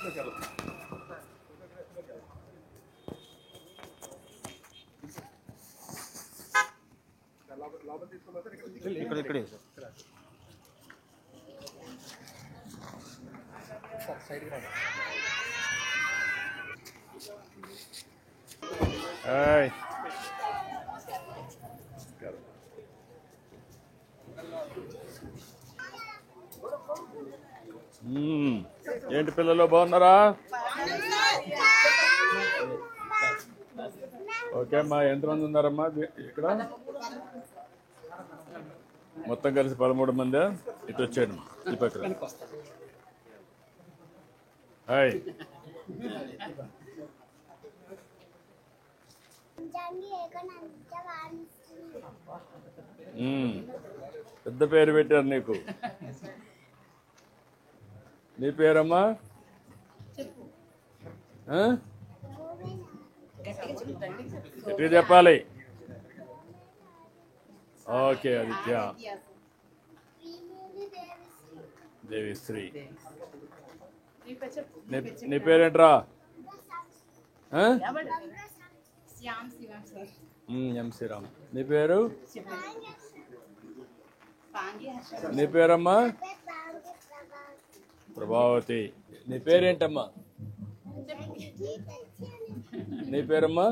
ఇక్కడే ఏంటి పిల్లలు బాగున్నారా? ఓకే అమ్మా, ఎంతమంది ఉన్నారమ్మా ఇక్కడ? మొత్తం కలిసి 13 మంది. ఇటు వచ్చాను ఈ పక్కన. హాయ్. పెద్ద పేరు పెట్టారు నీకు. నీ పేరమ్మా? గట్టిగా చెప్పాలి. ఓకే ఆదిత్య. దేవిశ్రీ. నీ పేరేంట్రా? ఎం శ్రీరామ్. నీ పేరు? నీ పేరమ్మా? ప్రభావతి. నీ పేరేంటమ్మా? నీ పేరమ్మా?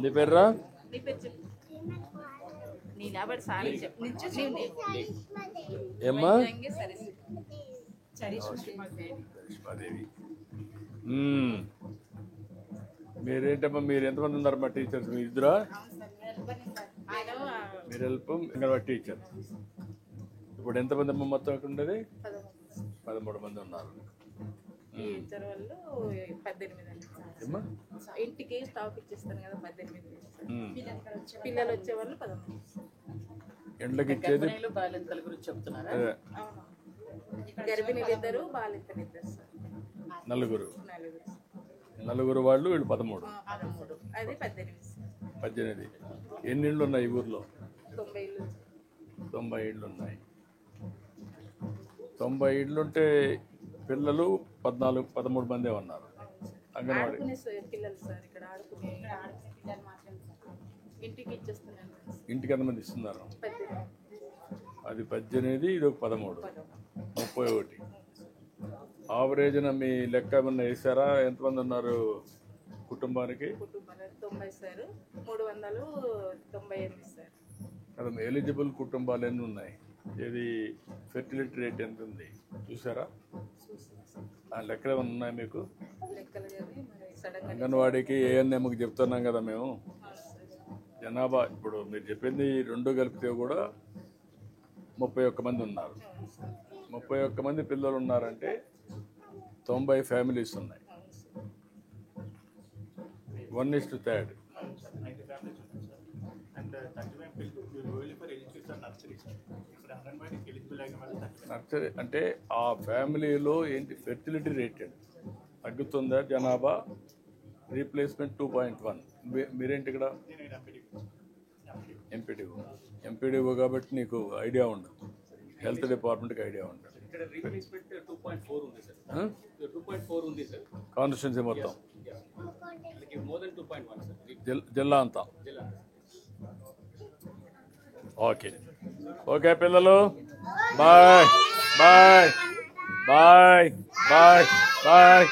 నీ పేర్రా? ఏమ్మా? మీరేంటమ్మా? మీరు ఎంతమంది ఉన్నారమ్మా టీచర్స్? మీ ఇద్దరా? మీరు హెల్ప్ అంగన్వాడీ టీచర్. ఇప్పుడు ఎంతమంది అమ్మ మొత్తం అక్కడ ఉండేది? 13 మంది ఉన్నారు. ఇంటికి స్టాప్ ఇచ్చేస్తాను కదా 18 పిల్లలు వచ్చే వాళ్ళు 13. ఎండ్లకి ఇచ్చేది బాలింతల గురించి చెప్తున్నారా? గర్భిణీలు 2, బాలింతలు 2 నలుగురు వాళ్ళు, వీళ్ళు 13. అది 18. ఎన్ని ఇళ్ళు ఉన్నాయి ఈ ఊర్లో? 90 ఇళ్ళు ఉన్నాయి. 90 ఇళ్ళుంటే పిల్లలు 13 మందే ఉన్నారు. అంగన్వాడీ ఇంటికి ఎంతమంది ఇస్తున్నారు? అది 18, ఇది 13, 31. ఆవరేజ్న మీ లెక్క ఏమన్నా వేసారా? ఎంతమంది ఉన్నారు కుటుంబానికి? 398 కదా. ఎలిజిబుల్ కుటుంబాలు ఎన్ని ఉన్నాయి? ఏది ఫెర్టిలిటీ రేట్ ఎంత ఉంది చూసారా? ఆ లెక్కలు ఏమన్నా ఉన్నాయి మీకు? అంగన్వాడీకి ఏఎన్ఎంకి చెప్తున్నాం కదా మేము. జనాభా ఇప్పుడు మీరు చెప్పింది 2 కలిపితే కూడా 31 మంది ఉన్నారు. 31 మంది పిల్లలు ఉన్నారంటే 90 ఫ్యామిలీస్ ఉన్నాయి. 1:3. నర్సరీ అంటే ఆ ఫ్యామిలీలో ఏంటి ఫెర్టిలిటీ రేట్ తగ్గుతుందా? జనాభా రీప్లేస్మెంట్ 2.1. మీరేంటి ఇక్కడ? ఎంపీడీఓ కాబట్టి నీకు ఐడియా ఉండదు. హెల్త్ డిపార్ట్మెంట్కి ఐడియా ఉండదు. కాన్స్టిట్యున్సీ మొత్తం జిల్లా అంతా. ఓకే ఓకే పిల్లలు, bye bye bye bye bye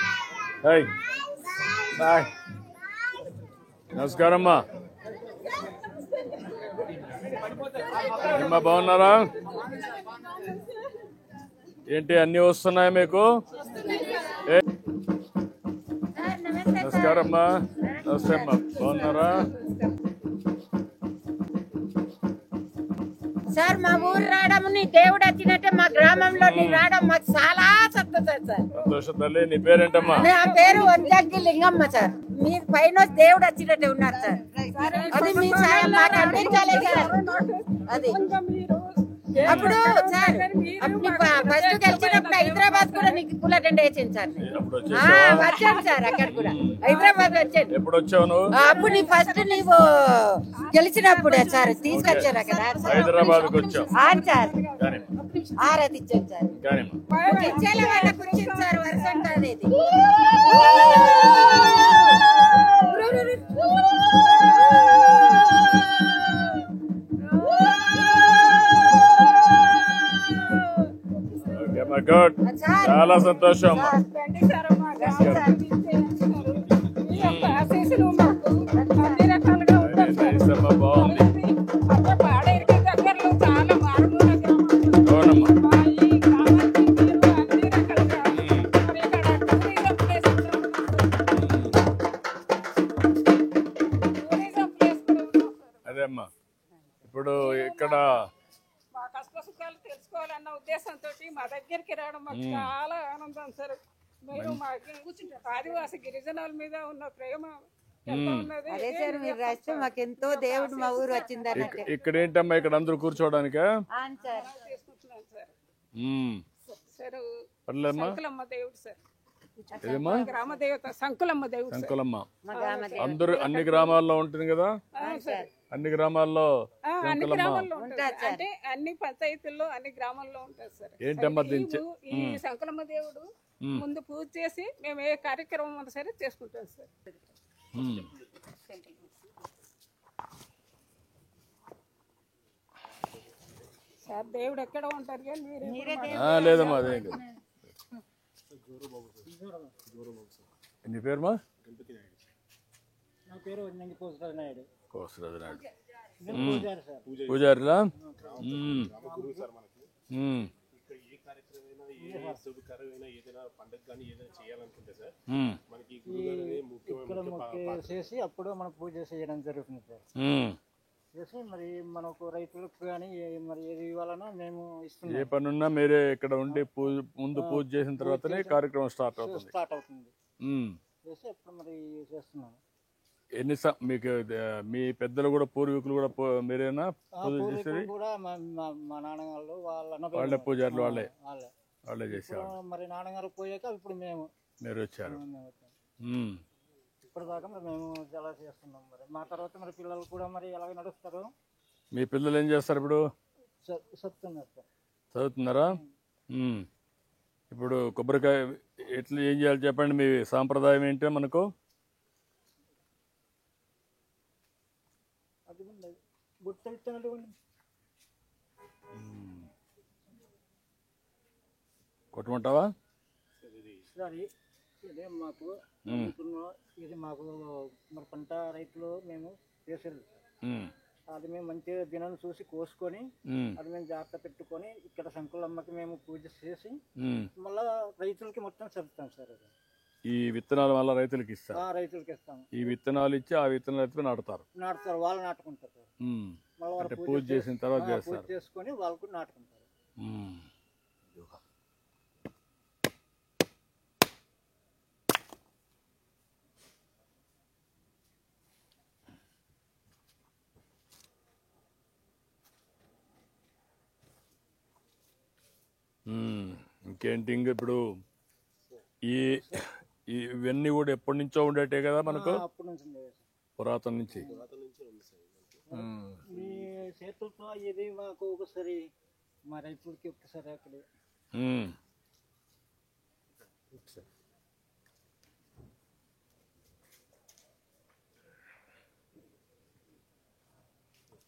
bye bye. నమస్కారం అమ్మా. అమ్మా బాగున్నారా? ఏంటి అన్నీ వస్తున్నాయా మీకు? నమస్కారం అమ్మా. నమస్తే అమ్మా, బాగున్నారా? సార్ మా ఊరు రావడం నీ దేవుడు వచ్చినట్టే, మా గ్రామంలో నీ రావడం మాకు చాలా సంతోషం సార్. సంతోషం తల్లి. నీ పేరేంటమ్మా? నా పేరు వడ్లగ్గి లింగమ్మ సార్. మీరు పైన దేవుడు వచ్చినట్టే ఉన్నారు సార్. అది మీ సాయం మాకు అందించాలి సార్. అది అప్పుడు సార్ ఫస్ట్ గెలిచినప్పుడు హైదరాబాద్ కూడా నీకు పూల దండ వేసింది సార్ అప్పుడు వచ్చాను సార్ అక్కడ కూడా హైదరాబాద్ వచ్చాను ఎప్పుడు వచ్చావు నువ్వు? అప్పుడు నీ ఫస్ట్ నీవు గెలిచినప్పుడే సార్ తీసుకొచ్చారు అక్కడ హైదరాబాద్కి వచ్చావు సార్ కానీ ఆరతి ఇచ్చాను సార్ కానీ ఇచ్చేల వాళ్ళకు వచ్చింది సార్ వర్షం అనేది గుడ్, చాలా సంతోషం. బాగుంది. అవునమ్మా. అదే అమ్మా, ఇప్పుడు ఇక్కడ మా కష్ట సుఖాలు తెలుసుకోవాలన్న ఉద్దేశంతో మా దగ్గరికి రావడం మాకు చాలా ఆనందం సార్. మీరు మాకు ఆదివాసి గిరిజనుల మీద ఉన్న ప్రేమ ఎంత ఉన్నది. అదే సార్ మీరు రాస్తే మాకెంతో దేవుడు మా ఊరు వచ్చింది అన్నట్టు ఇక్కడ ఏంటమ్మా, ఇక్కడ అందరూ కూర్చోవడానికా? తీసుకుంటున్నాను సార్. సార్ పర్లేమ్మా. సంకులమ్మ దేవుడు సార్, ఏదమ్మా? గ్రామ దేవత సంకులమ్మ దేవుడు సార్. సంకులమ్మ అందరూ అన్ని గ్రామాల్లో ఉంటుంది కదా? అన్ని గ్రామాల్లో అన్ని గ్రామాల్లో ఉంటుంది అంటే అన్ని పంచాయతీల్లో అన్ని గ్రామాల్లో ఉంటుంది సార్. ఏంటమ్మా ఈ సంకులమ్మ దేవుడు ముందు పూజ చేసి మేము ఏ కార్యక్రమం అన్నా సరే చేసుకుంటాం సార్. సార్ దేవుడు ఎక్కడ ఉంటారు కానీ లేదమ్మా, అదేం కదా. నీ పేరుమా? నా పేరు కోసరాజు నాయుడు. కోసరాజు నాయుడు పూజారిలా? ఇక్కడ చేసి అప్పుడు మనం పూజ చేయడం జరుగుతుంది సార్. చేసి మరి మనకు రైతులకు కానీ మరి ఏది ఇవ్వాలన్నా మేము ఇస్తున్నాం. ఏ పనున్నా మీరే ఇక్కడ ఉండి ముందు పూజ చేసిన తర్వాతనే కార్యక్రమం స్టార్ట్ అవుతుంది. చేసి అప్పుడు మరి చేస్తున్నాం. మీకు మీ పెద్దలు కూడా పూర్వీకులు కూడా మీరేనా పూజ చేసేది? కూడా మా నాన్నగారు వాళ్ళే పూజారులు, వాళ్ళే చేశారు. మరి నాన్నగారు పోయాక ఇప్పుడు మీరు వచ్చారు. ఇప్పటిదాకా మేము చాలా చేస్తున్నాం. మరి మా తర్వాత మరి పిల్లలు కూడా మరి ఎలాగ నడుస్తారు. మీ పిల్లలు ఏం చేస్తారు ఇప్పుడు? చదువుతున్నారా? ఇప్పుడు కొబ్బరికాయ ఎట్లా ఏం చేయాలి చెప్పండి. మీ సాంప్రదాయం ఏంటో మనకు కొట్టమంటావా? ఇదే మాకు ఇది మాకు మరి పంట రైతులు మేము చేసేది. అది మేము మంచిగా దినాన్ని చూసి కోసుకొని అది మేము జాగ్రత్త పెట్టుకొని ఇక్కడ సంకులమ్మకి మేము పూజ చేసి మళ్ళా రైతులకి మొత్తం చెప్తాం సార్. అది ఈ విత్తనాలు వల్ల రైతులకి ఇస్తారు. రైతులకి ఇస్తాం. ఈ విత్తనాలు ఇచ్చి ఆ విత్తనాలు ఎత్తుకుని నాటుతారు. వాళ్ళు నాటుకుంటారు సార్. మళ్ళీ పూజ చేసిన తర్వాత చేస్తారు. చేసుకొని వాళ్ళు కూడా నాటుకుంటారు. ఇంకేంటి ఇంక ఇప్పుడు ఇవన్నీ కూడా ఎప్పటి నుంచో ఉండేటే కదా మనకు? పురాతన నుంచి. మీ చేతులతో ఇది మాకు ఒకసారి మా రైతులకి ఒకసారి అక్కడ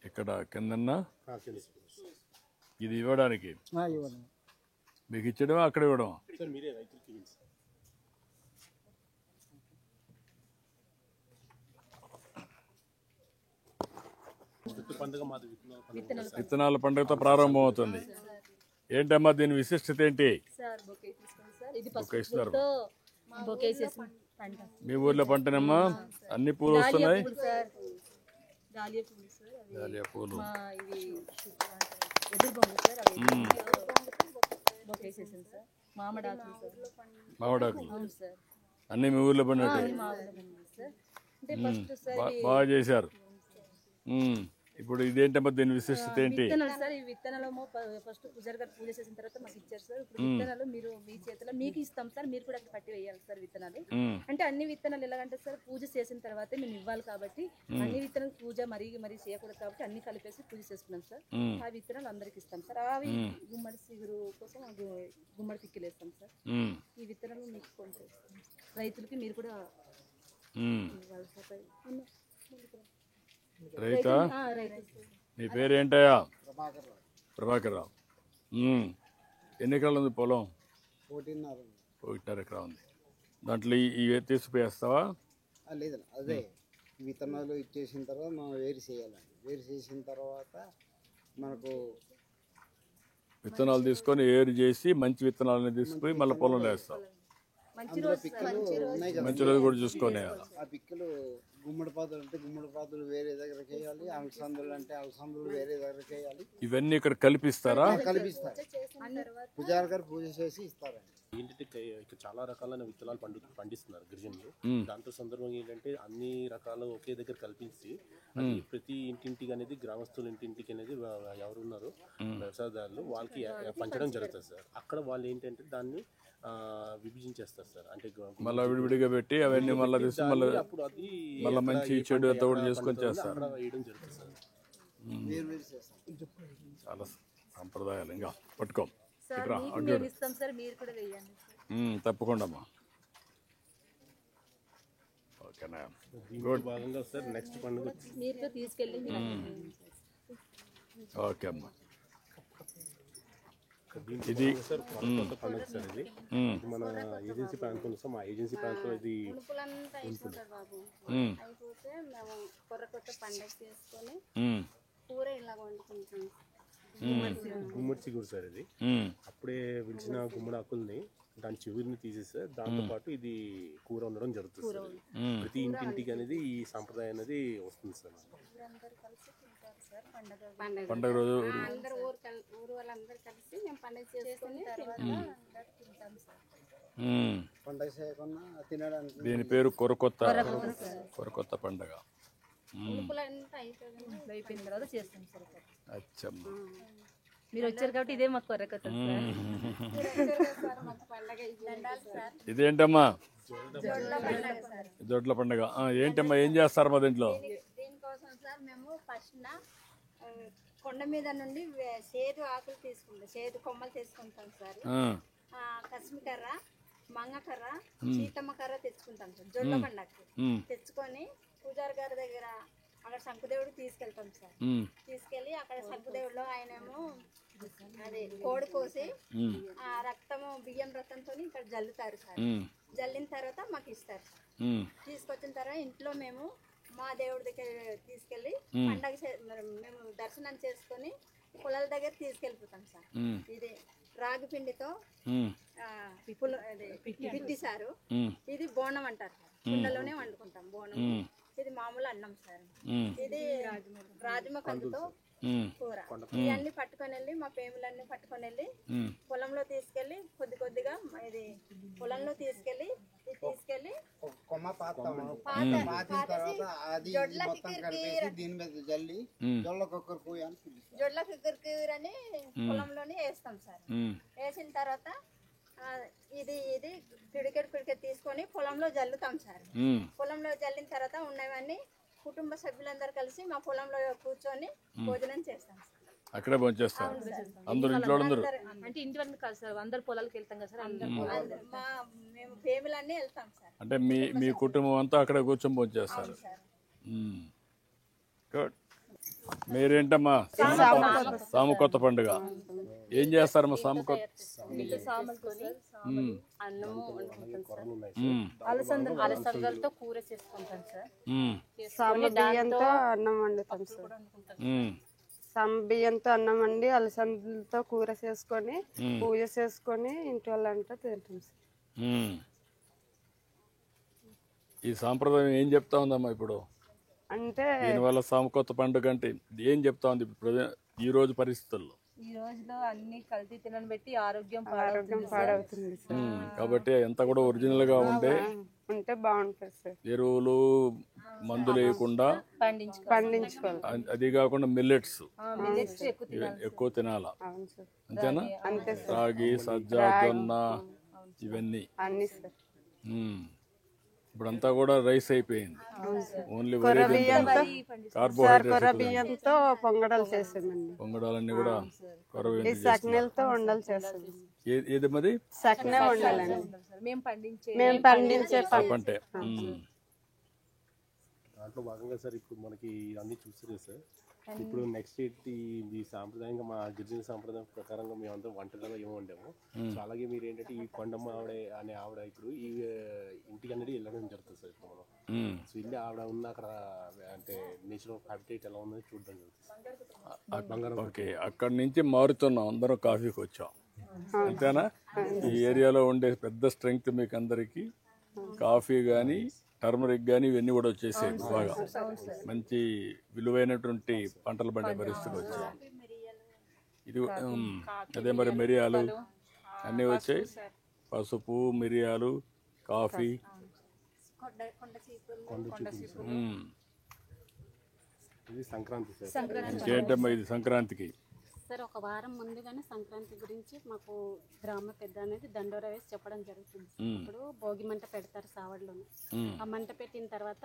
ఇక్కడ కిందన్నా ఇది ఇవ్వడానికి మీకు ఇచ్చడమా అక్కడ ఇవ్వడమా? విత్తనాల పండుగతో ప్రారంభమవుతుంది. ఏంటమ్మా దీని విశిష్టత ఏంటి? మీ ఊర్లో పంటనమ్మా అన్ని పూలు వస్తున్నాయి. డాలియా పూలు, మామిడాకులు అన్ని మీ ఊర్లో పండినట్టు బాగా చేశారు. ఇప్పుడు ఇదేంటమ్మా దీని విశిష్టత ఏంటి? విత్తనాలు సార్, ఈ విత్తనాలు ఫస్ట్ పూజారి గారు పూజ చేసిన తర్వాత మాకు ఇచ్చారు సార్. ఇప్పుడు విత్తనాలు మీరు మీ చేతిలో మీకు ఇస్తాం సార్, మీరు కూడా పట్టి వేయాలి సార్ విత్తనాలు. అంటే అన్ని విత్తనాలు ఎలాగంటే సార్ పూజ చేసిన తర్వాతే మేము ఇవ్వాలి కాబట్టి అన్ని విత్తనాలు పూజ మరీ చేయకూడదు కాబట్టి అన్ని కలిపేసి పూజ చేసుకున్నాం సార్. ఆ విత్తనాలు అందరికి ఇస్తాం సార్. అవి గుమ్మడి సిగురు కోసం గుమ్మడి పిక్కిలు వేస్తాం సార్. ఈ విత్తనాలు మీకు కొంచెం రైతులకి మీరు కూడా ఇవ్వాలి సార్. రైతా? రైతు నీ పేరేంటయ్యా? ప్రభాకర్ రావు. ఎన్ని ఎకరాలు ఉంది పొలం? 1.5 ఎకరా ఉంది. దాంట్లో ఇవి తీసిపోయేస్తావా? లేదండి, అదే విత్తనాలు ఇచ్చేసిన తర్వాత మనం వేరు చేయాలండి. వేరు చేసిన తర్వాత మనకు విత్తనాలు తీసుకొని ఏరు చేసి మంచి విత్తనాలని తీసుకుపోయి మళ్ళీ పొలంలో వేస్తాం. అందులో పిక్కలు ఉన్నాయి కదా, మంచి రోజు కూడా చూసుకొని ఆ పిక్కలు గుమ్మడి పాదులు అంటే గుమ్మడి పాదులు వేరే దగ్గర వేయాలి, అలసందులు అంటే అలసందులు వేరే దగ్గర వేయాలి. ఇవన్నీ ఇక్కడ కల్పిస్తారా? కలిపిస్తారు. పూజారి గారు పూజ చేసి ఇస్తారండి. ఏంటంటే ఇక్కడ చాలా రకాలైన విత్తనాలు పండిస్తున్నారు గిరిజనులు. దాంతో సందర్భంగా ఏంటంటే అన్ని రకాలు ఒకే దగ్గర కల్పించి అది ప్రతి ఇంటింటికి అనేది గ్రామస్తుల ఇంటింటికి అనేది ఎవరున్నారో వ్యవసాయదారులు వాళ్ళకి పంచడం జరుగుతుంది సార్. అక్కడ వాళ్ళు ఏంటంటే దాన్ని విభజించేస్తారు సార్. అంటే మళ్ళీ విడివిడిగా పెట్టి అవన్నీ మళ్ళీ తీసి మళ్ళీ అప్పుడు అది మళ్ళీ మంచి చెడు అంతా కూడా చేసుకొని చేస్తారు. వేయడం జరుగుతుంది సార్. వేరు వేరు చేస్తాం. చాలా సంప్రదాయాలు. ఇంకా పట్టుకో సార్, మీకు మేము ఇస్తాం సార్, మీరు కూడా వేయండి సార్. తప్పకుండా అమ్మా. ఓకేనా? దీంట్లో భాగంగా సార్ నెక్స్ట్ పండుగ మీరు తీసుకెళ్ళి ఓకే అమ్మా. ఇది సార్ కొత్త పండుగ సార్. ఇది మన ఏజెన్సీ ప్రాంతం సార్. మా ఏజెన్సీ ప్రాంతం ఇది అయిపోతే మేము కొత్త పండుగ చేసుకొని కూర ఇలా వండుకుంటాం. గుమ్మడి చిగురు సార్. ఇది అప్పుడే పిలిచిన గుమ్మడి ఆకుల్ని దాని చిగురిని తీసేస్తే దాంతో పాటు ఇది కూర ఉండడం జరుగుతుంది సార్. ప్రతి ఇంటింటికి అనేది ఈ సాంప్రదాయం అనేది వస్తుంది సార్. పండుగ రోజు అందరు ఊరు వాళ్ళందరూ కలిసి మేము పండుగ చేసుకుని పండుగ చేయకుండా తినడానికి. దీని పేరు కొరకొత్త పండుగ. అయిపోయిన తర్వాత చేస్తాం సార్. అచ్చమ్మా. మీరు వచ్చారు కాబట్టి ఇదే మాకు కొరకొత్త సార్. ఇదేంటమ్మా? దొడ్ల పండుగ. ఏంటమ్మా, ఏం చేస్తారు మా దీంట్లో? దీనికోసం సార్ మేము ఫస్ట్ కొండ మీద నుండి సేదు ఆకులు తీసుకుంటాం, సేదు కొమ్మలు తీసుకుంటాం సార్. కస్మికర్ర, మంగకర్ర, సీతమ్మ కర్ర తెచ్చుకుంటాం సార్. జొడ్ల పండగకి తెచ్చుకొని పూజారి గారి దగ్గర అక్కడ శంకుదేవుడు తీసుకెళ్తాం సార్. తీసుకెళ్లి అక్కడ శంకుదేవుడులో ఆయనేమో అది కోడి కోసి ఆ రక్తము బియ్యం రక్తంతో ఇక్కడ జల్లుతారు సార్. జల్లిన తర్వాత మాకు ఇస్తారు సార్. తీసుకొచ్చిన తర్వాత ఇంట్లో మేము మా దేవుడి దగ్గర తీసుకెళ్లి పండగ మేము దర్శనం చేసుకొని పొలాల దగ్గర తీసుకెళ్ళిపోతాం సార్. ఇది రాగి పిండితో పిట్టి సారు. ఇది బోనం అంటారు సార్. కుండలోనే వండుకుంటాం బోనం. ఇది మామూలు అన్నం సార్. ఇది రాజమ కందుతో కూర. ఇవన్నీ పట్టుకొని వెళ్ళి మా పేములన్నీ పట్టుకొని వెళ్ళి పొలంలో తీసుకెళ్లి కొద్దిగా ఇది పొలంలో తీసుకెళ్లి కొమ్మ పాతిన తర్వాత అది మొత్తం కలిపేసి దీని మీద జల్లి జొడ్ల కుక్కర్ కూర అని పిలుస్తాం. జొడ్ల కుక్కర్ కూర అని పొలంలోనే వేస్తాం సార్. వేసిన తర్వాత ఇది పిడికెట్ తీసుకొని పొలంలో జల్లుతాం సార్. పొలంలో జల్లిన తర్వాత ఉన్నవన్నీ కుటుంబ సభ్యులందరూ కలిసి మా పొలంలో కూర్చొని భోజనం చేస్తాం సార్. అక్కడే భోంచేస్తారు అందరూ ఇంట్లో అందరూ? అంటే ఇంటి వరకు కాదు సార్, అందరు పొలాలకు వెళ్తాం కదా సార్. మేము ఫేమిలన్నీ వెళ్తాం సార్. అంటే మీ కుటుంబం అంతా అక్కడ కూర్చొని భోంచేస్తారు. గుడ్. మీరేంటమ్మా? సామకొత్త పండుగ ఏం చేస్తారమ్మా? అలసందలతో కూర చేసుకుంటాం సార్. బియ్యంతో అన్నం వండుతాం సార్. బియ్యంతో అన్నం వండి అలసందలతో కూర చేసుకొని పూజ చేసుకొని ఇంటి వాళ్ళంతా తింటాం సార్. ఈ సాంప్రదాయం ఏం చెప్తా ఉందమ్మా ఇప్పుడు? అంటే దీనివల్ల సామకొత్త పండుగ అంటే ఏం చెప్తా ఉంది ఈ రోజు పరిస్థితుల్లో? ఈ రోజులో అన్ని కల్తీ తినని పెట్టి ఆరోగ్యం పాడవుతుంది సార్. కాబట్టి ఎంత కూడా ఒరిజినల్ గా ఉంటే బాగుంటుంది సార్. ఎరువులు మందులు వేయకుండా పండించుకోవాలి. అది కాకుండా మిల్లెట్స్ మిల్లెట్స్ ఎక్కువ తినాలి. ఎక్కువ తినాలా, అవును సార్. అంతేనా? అంతే సార్. రాగి, సజ్జ, జొన్న ఇవన్నీ. అన్ని సార్. ఇప్పుడంతా కూడా రైస్ అయిపోయింది, ఓన్లీ కొర్ర బియ్యంతో సార్, కార్బోహైడ్రేట్స్. కొర్ర బియ్యంతో పొంగడాలు చేసామండి. పొంగడాలన్నీ కూడా కొర్ర ఈ బియ్యం. సకినెలతో ఉండలు చేస్తాం. ఏది మరి సకినే ఉండాలండి. మేము పండించే పంటే. దాంట్లో భాగంగా సార్ ఇప్పుడు మనకి అన్ని చూస్తారు సార్. ఇప్పుడు నెక్స్ట్ ఈ సాంప్రదాయంగా మా గిరిజన సాంప్రదాయం ప్రకారంగా మేమంతా వంటలలో ఏమో వండాము. సో అలాగే మీరు ఏంటంటే ఈ కొండమ్మ అనే ఆవిడ ఇప్పుడు ఈ ఇంటికి అనేది వెళ్ళడం జరుగుతుంది సార్. ఇప్పుడు మనం సో వెళ్ళి ఆవిడ ఉన్న అక్కడ అంటే నేచురల్ హ్యాబిటేట్ ఎలా ఉందని చూడడం జరుగుతుంది. ఓకే, అక్కడి నుంచి మారుతున్నాం, అందరం కాఫీకి వచ్చాం, అంతేనా? ఈ ఏరియాలో ఉండే పెద్ద స్ట్రెంగ్త్ మీకు అందరికీ కాఫీ కానీ టర్మరిక్ కానీ ఇవన్నీ కూడా వచ్చేసాయి. బాగా మంచి విలువైనటువంటి పంటలు పండే పరిస్థితులు వచ్చాయి. ఇది అదే మరి మిరియాలు అన్నీ వచ్చాయి, పసుపు, మిరియాలు, కాఫీ. ఇది సంక్రాంతి సార్. ఇంకేంటమ్మా ఇది సంక్రాంతికి? సార్ ఒక వారం ముందుగానే సంక్రాంతి గురించి మాకు గ్రామ పెద్ద అనేది దండోరా వేసి చెప్పడం జరుగుతుంది. ఇప్పుడు భోగి మంట పెడతారు సావడ్లోనే. ఆ మంట పెట్టిన తర్వాత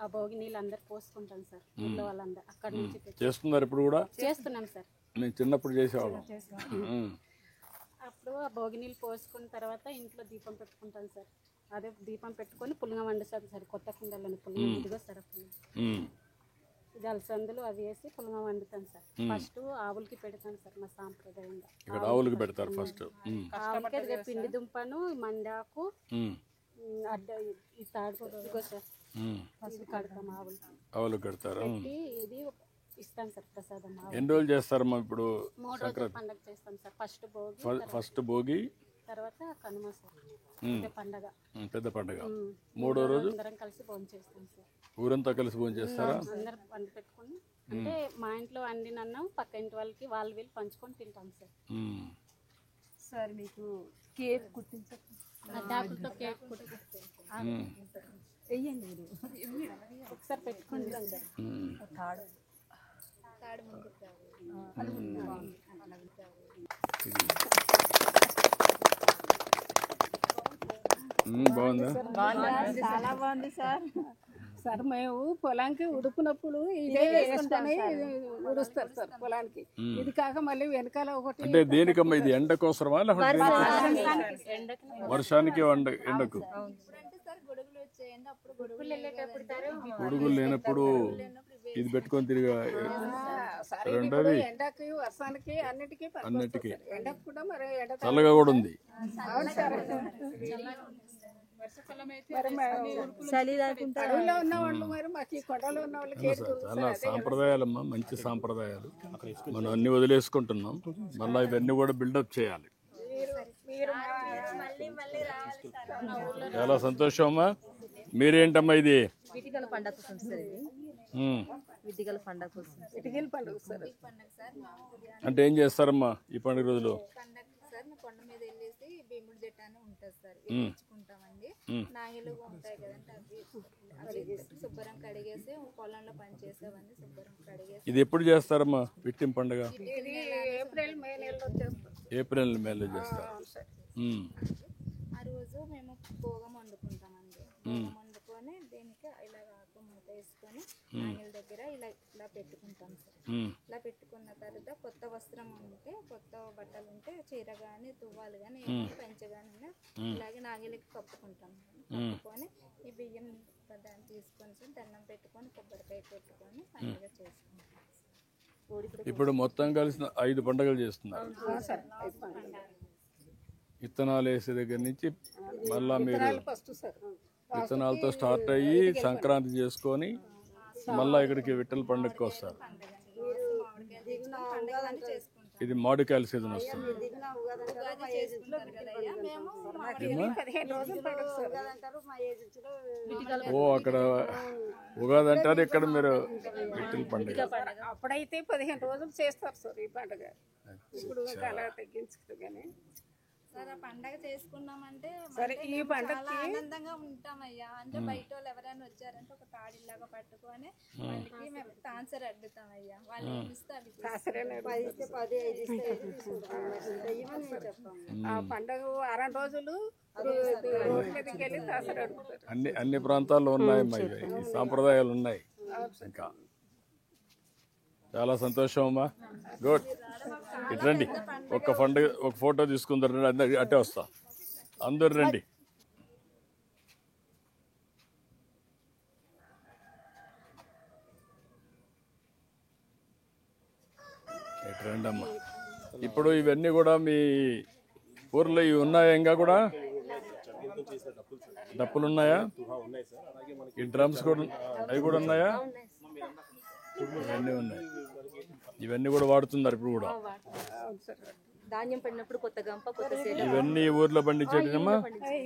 ఆ భోగి నీళ్ళు అందరు పోసుకుంటాం సార్, ఊళ్ళో వాళ్ళందరూ అక్కడ నుంచి చేస్తున్నారు. ఇప్పుడు కూడా చేస్తున్నాం సార్. నేను చిన్నప్పుడు చేసేవాళ్ళం. అప్పుడు ఆ భోగి నీళ్ళు పోసుకున్న తర్వాత ఇంట్లో దీపం పెట్టుకుంటాం సార్. అదే దీపం పెట్టుకొని పులింగ వండుతాం సార్, కొత్త కుండలోని పులింగ ఇదిగో సార్. ఇది అలసందులు అవి వేసి పులింగ వండుతాం సార్. ఫస్ట్ ఆవులకి పెడతాం సార్ మా సాంప్రదాయంగా. ఇక్కడ ఆవులకి పెడతారు ఫస్ట్. ఆవులకి అదిగో పిండి దుంపను, మండాకు, అడ్డ ఈ తాడు ఇదిగో సార్, ఇది కడతాం ఆవులకి కడతారు. ఇది ఇస్తాం సార్ ప్రసాదం. ఎన్ని రోజులు చేస్తారమ్మా ఇప్పుడు? 3 రోజులు పండుగ చేస్తాం సార్. ఫస్ట్ భోగి, తర్వాత కనుమ సార్, పండగ, పెద్ద పండగ. 3వ రోజు అందరం కలిసి భోజనం చేస్తాం సార్. ఊరంతా కలిసి భోజనం చేస్తారా? అందరం వండి పెట్టుకుని, అంటే మా ఇంట్లో వండిన అన్నం పక్క ఇంటి వాళ్ళకి వాళ్ళు వీళ్ళు పంచుకొని తింటాం సార్. సార్ మీకు కేక్ కుట్టించండి, అడ్డాకులతో కేక్ కుట్టిస్తాం. వెయ్యండి మీరు ఒకసారి పెట్టుకోండి సార్. బాగుందా? చాలా బాగుంది సార్. సార్ మేము పొలానికి ఉడుకున్నప్పుడు ఇదే వేసుకొని ఉడుస్తారు సార్ పొలానికి. ఇది కాక మళ్ళీ వెనకాల ఒకటి. అంటే దేనికమ్మా ఇది? ఎండ కోసమా లేకపోతే వర్షానికి? ఎండకు గొడుగులు లేనప్పుడు ఇది పెట్టుకొని తిరిగా. రెండోది ఎండకి వర్షానికి అన్నిటికీ ఎండకు కూడా మరి చల్లగా కూడా ఉంది. అడవిలో ఉన్న వాళ్ళు మరి మాకు ఈ కొండలో ఉన్న వాళ్ళకి చాలా సాంప్రదాయాలమ్మా, మంచి సాంప్రదాయాలు. మనం అన్ని వదిలేసుకుంటున్నాం, మళ్ళీ ఇవన్నీ కూడా బిల్డప్ చేయాలి. చాలా సంతోషం అమ్మా. మీరేంటమ్మా ఇది? విటికల పండగ కోసం సార్. ఇది విటికల పండగ కోసం. విటికల పండుగ సార్. అంటే ఏం చేస్తారమ్మా ఈ పండుగ రోజులు? కొండ మీద వెళ్ళేసి భీముడి జట్టు అని ఉంటుంది సార్, వేయించుకుంటామండి. నాగలు ఉంటాయి కదంటే అవి శుభ్రం కడిగేసి పొలంలో పని చేసేవన్నీ శుభ్రం కడిగేసి. ఇది ఎప్పుడు చేస్తారమ్మా విట్టిం పండుగ? ఏప్రిల్ మే నెలలో చేస్తాం. ఏప్రిల్ మేలో చేస్తారు. ఆ రోజు మేము భోగం వండుకుంటామండి. భోగం వండుకొని దీనికి ఇలా మూత వేసుకొని నాగల దగ్గర ఇలా పెట్టుకుంటాం సార్. ఇలా పెట్టుకున్న తర్వాత కొత్త వస్త్రం ఉంటే, కొత్త బట్టలు ఉంటే, చీర కానీ తువ్వాలు కానీ పంచ కానీ ఇలాగే నాగలికి కప్పుకుంటాం. కప్పుకొని ఈ బియ్యం దాన్ని తీసుకొని సార్ దండం పెట్టుకొని కొబ్బరికాయ పెట్టుకొని పండుగ చేసుకుంటాం. ఇప్పుడు మొత్తం కలిసి 5 పండుగలు చేస్తున్నారు. విత్తనాలు వేసే దగ్గర నుంచి మళ్ళా మీరు విత్తనాలతో స్టార్ట్ అయ్యి సంక్రాంతి చేసుకొని మళ్ళా ఇక్కడికి విట్టల పండుగకి వస్తారు. ఇది మామిడికాయల సీజన్ వస్తుంది. ఓ అక్కడ ఉగాది అంటారు, ఇక్కడ మీరు విట్టల పండుగ. అప్పుడైతే 15 రోజులు చేస్తారు సార్ ఈ పండుగ. ఇప్పుడు అలా తగ్గించుకుంటూ కానీ సార్ ఆ పండగ చేసుకున్నామంటే సరే, ఈ మేము పండగకి- చాలా ఆనందంగా ఉంటామయ్యా. అంటే బయట వాళ్ళు ఎవరైనా వచ్చారంటే ఒక తాడిలాగా పట్టుకొని వాళ్ళకి మేము తాన్సర్ అడ్డుతామయ్యా. వాళ్ళు ఏమి ఇస్తే అవి తీసుకుంటాం. 10 ఇస్తే 10, 5 ఇస్తే 5 తీసుకుంటాం. దయ్యమని మేము చెప్తాం. ఆ పండగ వారం రోజులు రోడ్ల మీదకి వెళ్ళి తాసరు అడుగుతారు. అన్ని ప్రాంతాల్లో ఉన్నాయమ్మా ఇవి. ఈ సాంప్రదాయాలు ఉన్నాయి. ఇంకా చాలా సంతోషం అమ్మా. గుడ్. ఇటు రండి, ఒక ఫోటో తీసుకుందరు. అట్టే వస్తా, అందరు రండి. ఇటు రండి అమ్మా. ఇప్పుడు ఇవన్నీ కూడా మీ ఊర్లో ఇవి ఉన్నాయా? ఇంకా కూడా డప్పులు ఉన్నాయా? ఈ డ్రమ్స్ కూడా, అవి కూడా ఉన్నాయా? ఇవన్నీ ఉన్నాయి. ఇవన్నీ కూడా వాడుతున్నారు ఇప్పుడు కూడా. ధాన్యం పడినప్పుడు కొత్త గంప, కొత్త సేద, ఇవన్నీ ఊర్లో పండించేటమ్మా.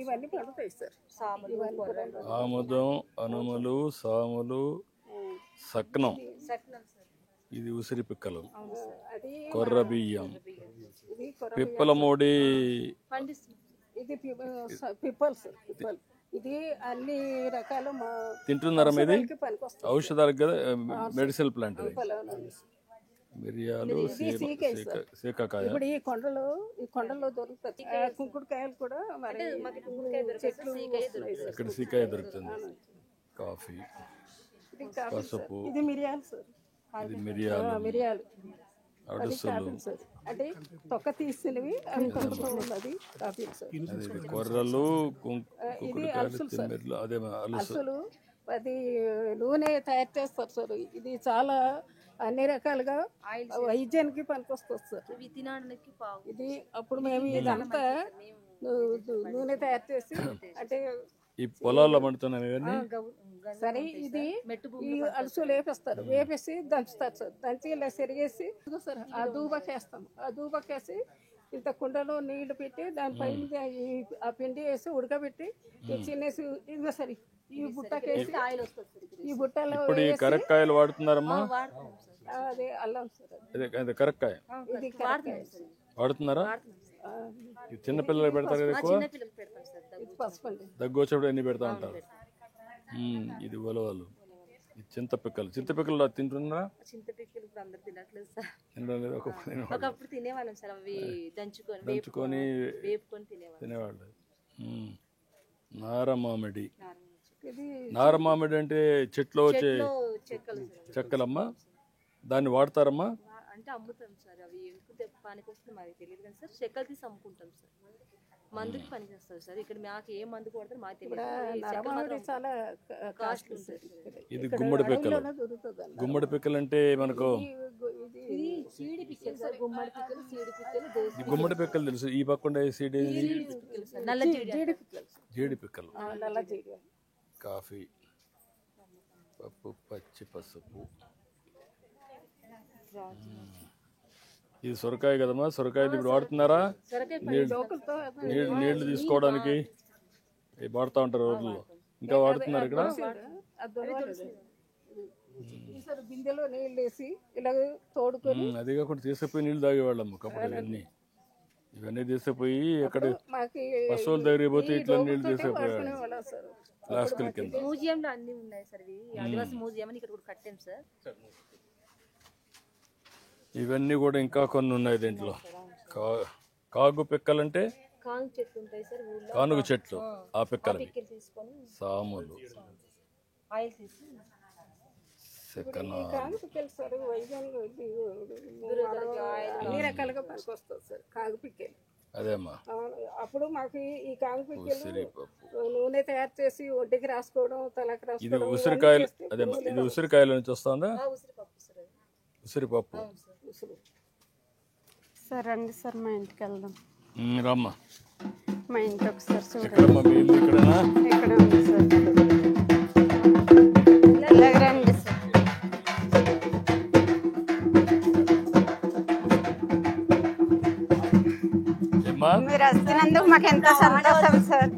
ఇవన్నీ పండుతాయి సార్. సాములు, కొర్రలు, ఆముదం, అనుములు, సాములు, సక్నం, సట్నం సార్. ఇది ఉసిరి పిక్కలు, అది కొర్ర బియ్యం, ఇది కొర- పిప్పల మోడి. పండిస్తుంది. ఇది పిప్పల్స్. ఇది అన్ని రకాల తింటున్నారా ఇది? పనికొస్తుంది. ఔషధాలకు కదా, మెడిసిన్ ప్లాంట్ ఇది. పిప్పలు. మిరియాలు, సీకాకాయ. ఇప్పుడు ఈ కొండల్లో దొరుకుతుంది. కుంకుడుకాయలు కూడా మరి చెట్లు వస్తున్నాయి సార్. ఇక్కడ సీకాయ దొరుకుతుంది. కాఫీ, ఇది కాఫీ సార్. పసుపు, ఇది మిరియాలు సార్. ఇది మిరియాలు, మిరియాలు అడుసులు, కాఫీ సార్. అంటే తొక్క తీసినవి అవి తొక్కతో ఉన్నది కాఫీ సార్. ఇది కొర్రలు, కుక్కుడుకాయలు, తిమ్మిర్లు, అదే అలుసు. అసలు అది నూనె తయారు చేస్తారు సార్. ఇది చాలా అన్ని రకాలుగా వైద్యానికి పనికొస్తుంది సార్. ఇవి తినడానికి పావు. ఇది అప్పుడు మేము ఇదంతా నూనె తయారు చేసి అంటే ఈ పొలాల్లో పండుతున్నాయి ఇవన్నీ. సరే ఇది ఈ అలుసు వేపేస్తారు. వేపేసి దంచుతారు సార్. దంచి ఇలా సెరిగేసి సార్ ఆ దూబకేస్తాం. ఆ దూబకేసి ఇంత కుండలో నీళ్లు పెట్టి దానిపైన ఆ పిండి వేసి ఉడకబెట్టి చిన్నేసి ఇదిగో సరే ఈ బుట్టకేసి ఆయిల్ వస్తుంది. ఈ బుట్టలో ఇప్పుడు ఈ కరక్కాయలు వాడుతున్నారమ్మా? అదే అల్లం సార్. అదే కరక్కాయ ఇది కరక్కాయ సార్. వాడుతున్నారా? ఈ చిన్న పిల్లలు పెడతారు కదా ఎక్కువ. ఇది పసుపు అండి. దగ్గు వచ్చినప్పుడు ఎన్ని పెడతా ఉంటారు. ఇది ఉలవలు, ఇది చింతపిక్కలు. చింతపిక్కలు తింటున్నారా? చింతపిక్కలు ఇప్పుడు అందరు తినట్లేదు సార్. తినడం లేదు. ఒకప్పుడు తినేవాళ్ళం సార్. అవి దంచుకొని వేపుకొని తినేవాళ్ళు. నారమామిడి. ఇది నారమామిడి అంటే చెట్లో వచ్చే చెక్కలమ్మా. దాన్ని వాడతారమ్మా? అంటే అమ్ముతాం సార్. అవి ఎందుకు పనికి వస్తుంది మాకు తెలియదు కానీ సార్, చెక్కలు తీసి అమ్ముకుంటాం సార్. మందుకి పని చేస్తారు సార్. ఇక్కడ మాకు ఏ మందు కొడతారు మాకు తెలియదు. చాలా కాస్ట్లీ సార్. ఇది గుమ్మడి పిక్కలు. గుమ్మడి పిక్కలు అంటే మనకు సీడి పిక్కలు సార్. గుమ్మడి పిక్కలు, సీడి పిక్కలు, ఈ గుమ్మడి పిక్కలు తెలుసు. ఈ పక్కన సీడి, నల్ల జీడి పిక్కలు, జీడి పిక్కలు, నల్ల జీడి, కాఫీ, పప్పు, పచ్చి పసుపు. ఇది సొరకాయ కదమ్మా. సొరకాయ ఇప్పుడు వాడుతున్నారా? నీళ్లు తీసుకోవడానికి వాడుతూ ఉంటారు రోజుల్లో. ఇంకా వాడుతున్నారు ఇక్కడ? బిందెలో నీళ్ళు వేసి ఇలా తోడుకొని అది కాకుండా తీసుకుపోయి నీళ్ళు తాగేవాళ్ళమ్మ ఒకప్పుడు. ఇవన్నీ తీసుకుపోయి ఎక్కడ పశువుల దగ్గరికి పోతే ఇట్లా నీళ్ళు తీసుకుపోయాడు ఫ్లాస్కుల కింద. మ్యూజియంలో అన్ని ఉన్నాయి సార్. ఇవి ఆదివాసీ మ్యూజియం అని ఇక్కడ కూడా కట్టాం సార్. ఇవన్నీ కూడా ఇంకా కొన్ని ఉన్నాయి దీంట్లో. కాగు పిక్కలంటే కాంగు చెట్లు ఉంటాయి సార్ ఊళ్ళో. కానుగ చెట్లు. ఆ పిక్కలు తీసుకొని సాములు, ఆయిల్ తీసి కాగు పిక్కలు సార్. వైద్యంలో అన్ని రకాలుగా పనికొస్తుంది సార్ కాగు పిక్కలు. అదేమ్మా. అప్పుడు మాకు ఈ కాగు పిక్కలు నూనె తయారు చేసి ఒడ్డుకి రాసుకోవడం, తలకు రాసుకోవడం. ఇది ఉసిరికాయలు. అదేమ్మా, ఇది ఉసిరికాయల నుంచి వస్తుందా? ఉసిరిపప్పు. సరే అండి సార్, మా ఇంటికి వెళ్దాం. రమ్మా. మా ఇంటి ఒకసారి చూడండి. ఎక్కడమ్మా మీ ఇల్లు? ఇక్కడనా? ఇక్కడ ఉంది సార్. ఇలాగ రండి సార్. మీరు వస్తున్నందుకు మాకు ఎంతో సంతోషం సార్.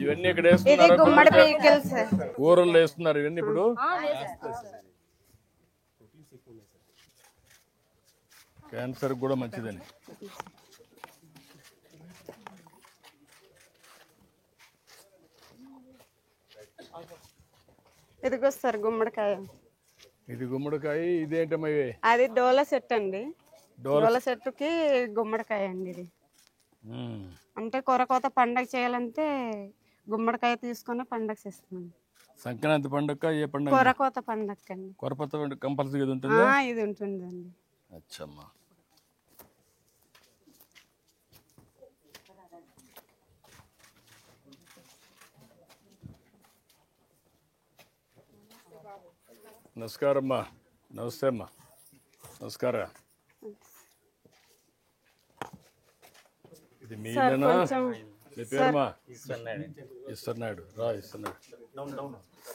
ఇవన్నీ ఇక్కడ ఇది వేస్తున్నారు. గుమ్మడి పీకలు సార్. ఊరల్లో వేస్తున్నారు ఇవన్నీ ఇప్పుడు. క్యాన్సర్ కూడా మంచిదని. ఇదిగో సార్ గుమ్మడికాయ. ఇది గుమ్మడికాయ. ఇదేంటమ్మా ఇవి? అది డోలా చెట్టు అండి. డోలా చెట్టుకి గుమ్మడికాయ అండి ఇది. అంటే కొరకోత పండగ చేయాలంటే గుమ్మడికాయ తీసుకొని పండగ చేస్తున్నాం. సంక్రాంతి పండుగ ఏ పండుగ? కొరకోత పండగ అండి. కొరకోత పండుగ కంపల్సరీ ఇది ఉంటుంది. ఇది ఉంటుందండి. అచ్చమ్మా. నమస్కారం అమ్మా. నమస్తే అమ్మా. నమస్కారం. ఇది మీరేనా? మీ పేరుమా? ఇస్తున్నాడు. రా ఇస్తున్నాడు.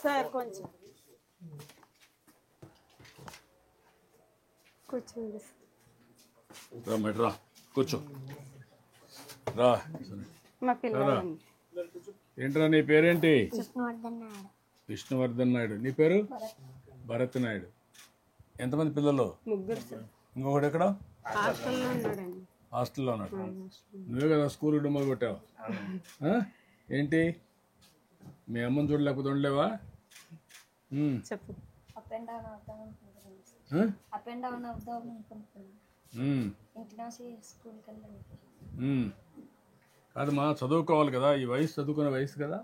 సార్ కొంచెం కూర్చోండి. రా మేడం రా కూర్చో. రా. మా పిల్లలు. ఏంట్రా నీ పేరేంటి? విష్ణువర్ధన్ నాయుడు. నీ పేరు? భరత్ నాయుడు. ఎంతమంది పిల్లలు? 3 సార్. ఇంకొకటి ఎక్కడ? హాస్టల్లో ఉన్నాడండి. హాస్టల్లో ఉన్నాడు. నువ్వే కదా స్కూల్ మొదలు పెట్టావు. ఏంటి మీ అమ్మని చూడలేకపోతే ఉండలేవా? చెప్పు. అప్ అండ్ డౌన్ అవుదాం అనుకుంటున్నాను. ఇంటి నుంచి స్కూల్కి వెళ్ళాను. కాదమ్మా, చదువుకోవాలి కదా. ఈ వయసు చదువుకునే వయసు కదా.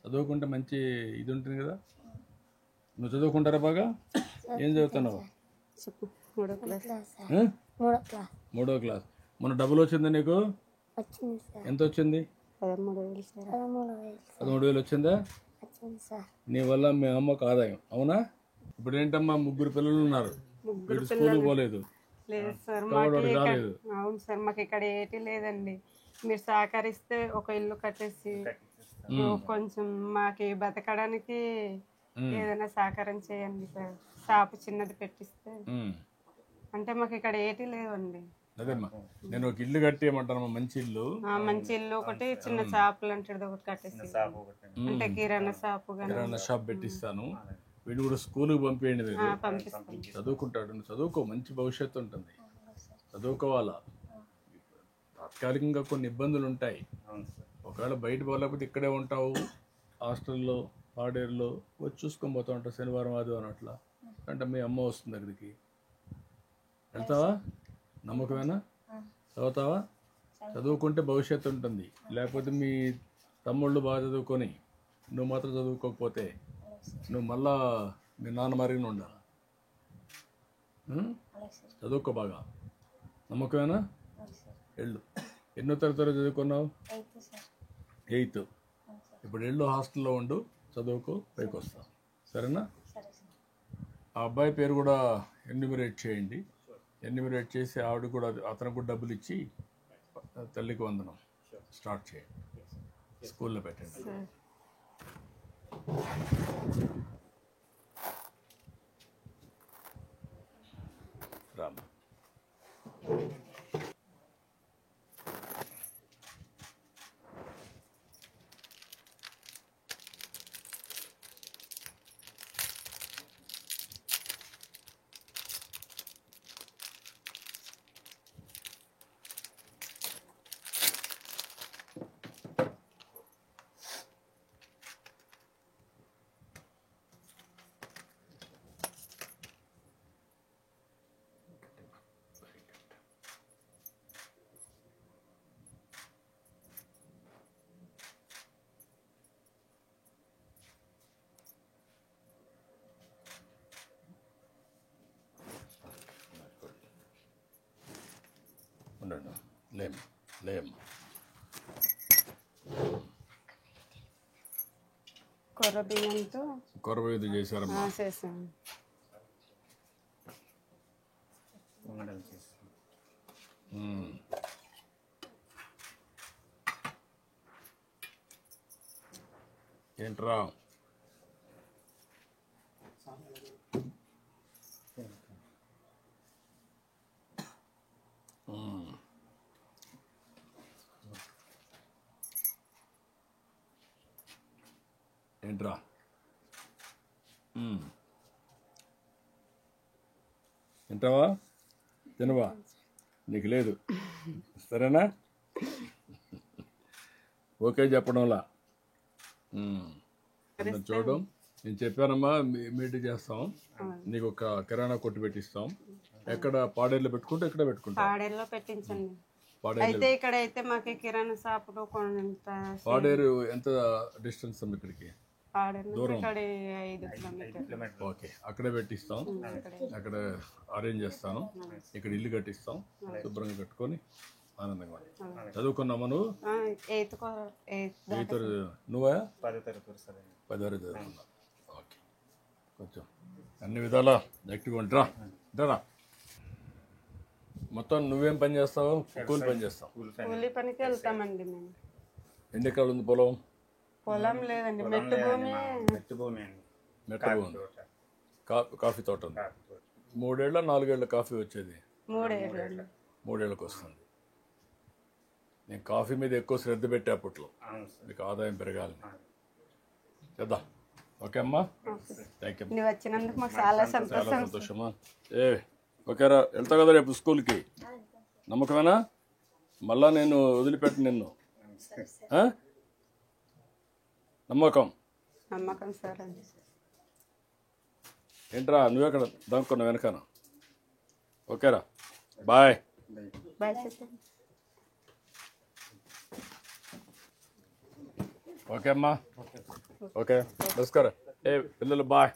చదువుకుంటే మంచి ఇది ఉంటుంది కదా. నువ్వు చదువుకుంటారా బాగా? ఏం చదువుతున్నావు? చెప్పు. 3వ క్లాస్. 3వ క్లాస్. మొన్న డబ్బులు వచ్చిందా నీకు? ఎంత వచ్చింది? 13,000 సార్. 13,000 వచ్చిందా? సార్. నీ వల్ల మీ అమ్మకు ఆదాయం. అవునా? ఇప్పుడు ఏంటమ్మా 3 పిల్లలు ఉన్నారు. స్కూల్ పోలేదు. లేదు సార్. రాలేదు. అవును సార్. మాకు ఇక్కడ ఏటి లేదండి. మీరు సహకరిస్తే ఒక ఇల్లు కట్టేసి కొంచెం మాకు బతకడానికి ఏదైనా సహకారం చేయండి సార్. షాపు చిన్నది పెట్టిస్తే. అంటే మాకు ఇక్కడ ఏటి లేవండి. అదేమ్మా, నేను ఒక ఇల్లు కట్టేయమంటాను. మంచి ఇల్లు. మంచి ఇల్లు ఒకటి, చిన్న షాపు లాంటిది ఒకటి కట్టేసి, అంటే కిరాణా షాపు కిరాణా షాప్ పెట్టిస్తాను. వీడు కూడా స్కూల్కి పంపేయండి. మీరు చదువుకుంటాడు. నువ్వు చదువుకో, మంచి భవిష్యత్తు ఉంటుంది. చదువుకోవాలా. తాత్కాలికంగా కొన్ని ఇబ్బందులు ఉంటాయి. ఒకవేళ బయట పోలేకపోతే ఇక్కడే ఉంటావు. హాస్టల్లో పాడేరులో వచ్చి చూసుకొని పోతా ఉంటావు శనివారం ఆదివారం అట్లా. అంటే మీ అమ్మ వస్తుంది అక్కడికి. వెళ్తావా? నమ్మకమేనా? చదువుతావా? చదువుకుంటే భవిష్యత్తు ఉంటుంది. లేకపోతే మీ తమ్ముళ్ళు బాగా చదువుకొని నువ్వు మాత్రం చదువుకోకపోతే నువ్వు మళ్ళా మీ నాన్న మరిగిన ఉండాలి. చదువుకో బాగా. నమ్మకమేనా? వెళ్ళు. ఎన్నో తరగతి చదువుకున్నావు? 8th. ఇప్పుడు వెళ్ళు, హాస్టల్లో ఉండు, చదువుకో, పైకి వస్తావు. సరేనా? ఆ అబ్బాయి పేరు కూడా ఎన్యూమరేట్ చేయండి. ఎన్యూమరేట్ చేసి ఆవిడ కూడా, అతనికి కూడా డబ్బులు ఇచ్చి తల్లికి వందనం స్టార్ట్ చేయండి. స్కూల్లో పెట్టండి. రామ్. ఉండండి. లేం. కొర్ర బియ్యంతో కొరబేది చేశారమ్మా. చేసాము. ఏంట్రా? ఏంట్రా? తింటావా? తినవా? నీకు లేదు. సరేనా? ఓకే చెప్పడంలా. నన్ను చూడడం. నేను చెప్పానమ్మా మీటింగ్ చేస్తాం, నీకు ఒక కిరాణా కొట్టు పెట్టిస్తాం. ఎక్కడ పాడేరులో పెట్టుకుంటే ఇక్కడ పెట్టుకుంటాం. పాడేరులో పెట్టించండి. పాడేరు అయితే ఇక్కడ అయితే మాకు కిరాణా షాపులో కొంత పాడేరు ఎంత డిస్టెన్స్ ఇక్కడికి? పాడేరు నుంచి ఇక్కడ 5 కిలోమీటర్లు. ఓకే, అక్కడే పెట్టిస్తాం. అక్కడ అరేంజ్ చేస్తాను. ఇక్కడ ఇల్లు కట్టిస్తాం, శుభ్రంగా కట్టుకొని ఆనందంగా. చదువుకున్నామా నువ్వు? 8th నువ్వా? 10వ తరగతి చదువుకున్నా. ఓకే, కొంచెం అన్ని విధాలా యాక్టివ్గా ఉంటారా? మొత్తం నువ్వేం పని చేస్తావు? కూలి పని చేస్తావు? కూలి పనికి వెళ్తామండి మేము. ఎన్ని ఎకరాలు ఉంది పొలం? పొలం లేదండి, మెట్టు భూమి. మెట్టు భూమి. కాఫీ తోట ఉంది. 3 ఏళ్ళ 4 ఏళ్ళ కాఫీ వచ్చేది? 3 ఏళ్ళకి వస్తుంది. నేను కాఫీ మీద ఎక్కువ శ్రద్ధ పెట్టే అప్పట్లో, మీకు ఆదాయం పెరగాలని. చేద్దాం. ఓకే అమ్మా, థ్యాంక్ యూ. నువ్వు వచ్చినందుకు మాకు చాలా సంతోషమా. ఓకేరా, వెళ్తావు కదా రేపు స్కూల్కి? నమ్మకమేనా? మళ్ళా నేను వదిలిపెట్టు నిన్ను. నమ్మకం సార్. ఏంట్రా నువ్వెక్కడ దాక్కున్నావు వెనకాన? ఓకేరా, బాయ్. ఓకే అమ్మా, ఓకే, నమస్కారం. పిల్లలు బాయ్.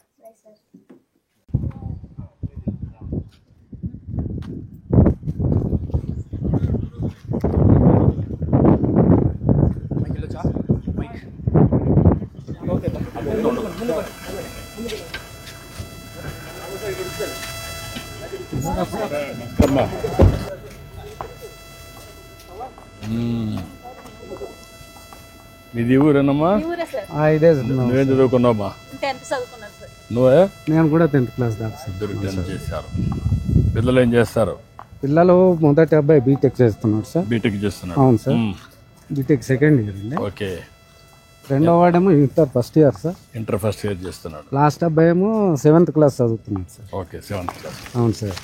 మీది ఊరేనమ్మా? నువ్వేం చదువుకున్నావమ్మా? నువ్వే? నేను కూడా 10th క్లాస్ దాకా. ఇద్దరు 10th చేశారు. పిల్లలు ఏం చేస్తారు? పిల్లలు మొదటి అబ్బాయి బీటెక్ చేస్తున్నాడు సార్. బీటెక్ చేస్తున్నాడు? అవును సార్, బీటెక్ 2nd ఇయర్ అండి. ఓకే. రెండో వాడేమో inter 1st year sir. Inter 1st year చేస్తున్నాడు. లాస్ట్ అబ్బాయి ఏమో 7th క్లాస్ చదువుతున్నాడు సార్. Okay, 7th class. అవును సార్.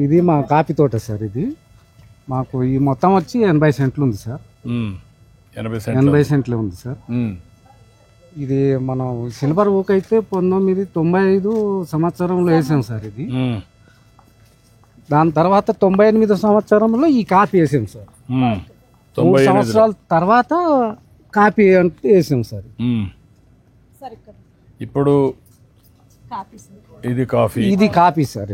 ఇది మా కాఫీ తోట సార్. ఇది మాకు ఈ మొత్తం వచ్చి 80 సెంట్లు ఉంది సార్. 80 సెంట్లు ఉంది సార్. ఇది మనం సిల్వర్ ఓక్ అయితే 1995 సంవత్సరంలో వేసాం సార్. ఇది దాని తర్వాత 98 సంవత్సరంలో ఈ కాఫీ వేసాం సార్. 3 సంవత్సరాల తర్వాత కాఫీ అంటే వేసాం సార్. ఇప్పుడు ఇది కాఫీ, ఇది కాఫీ సార్.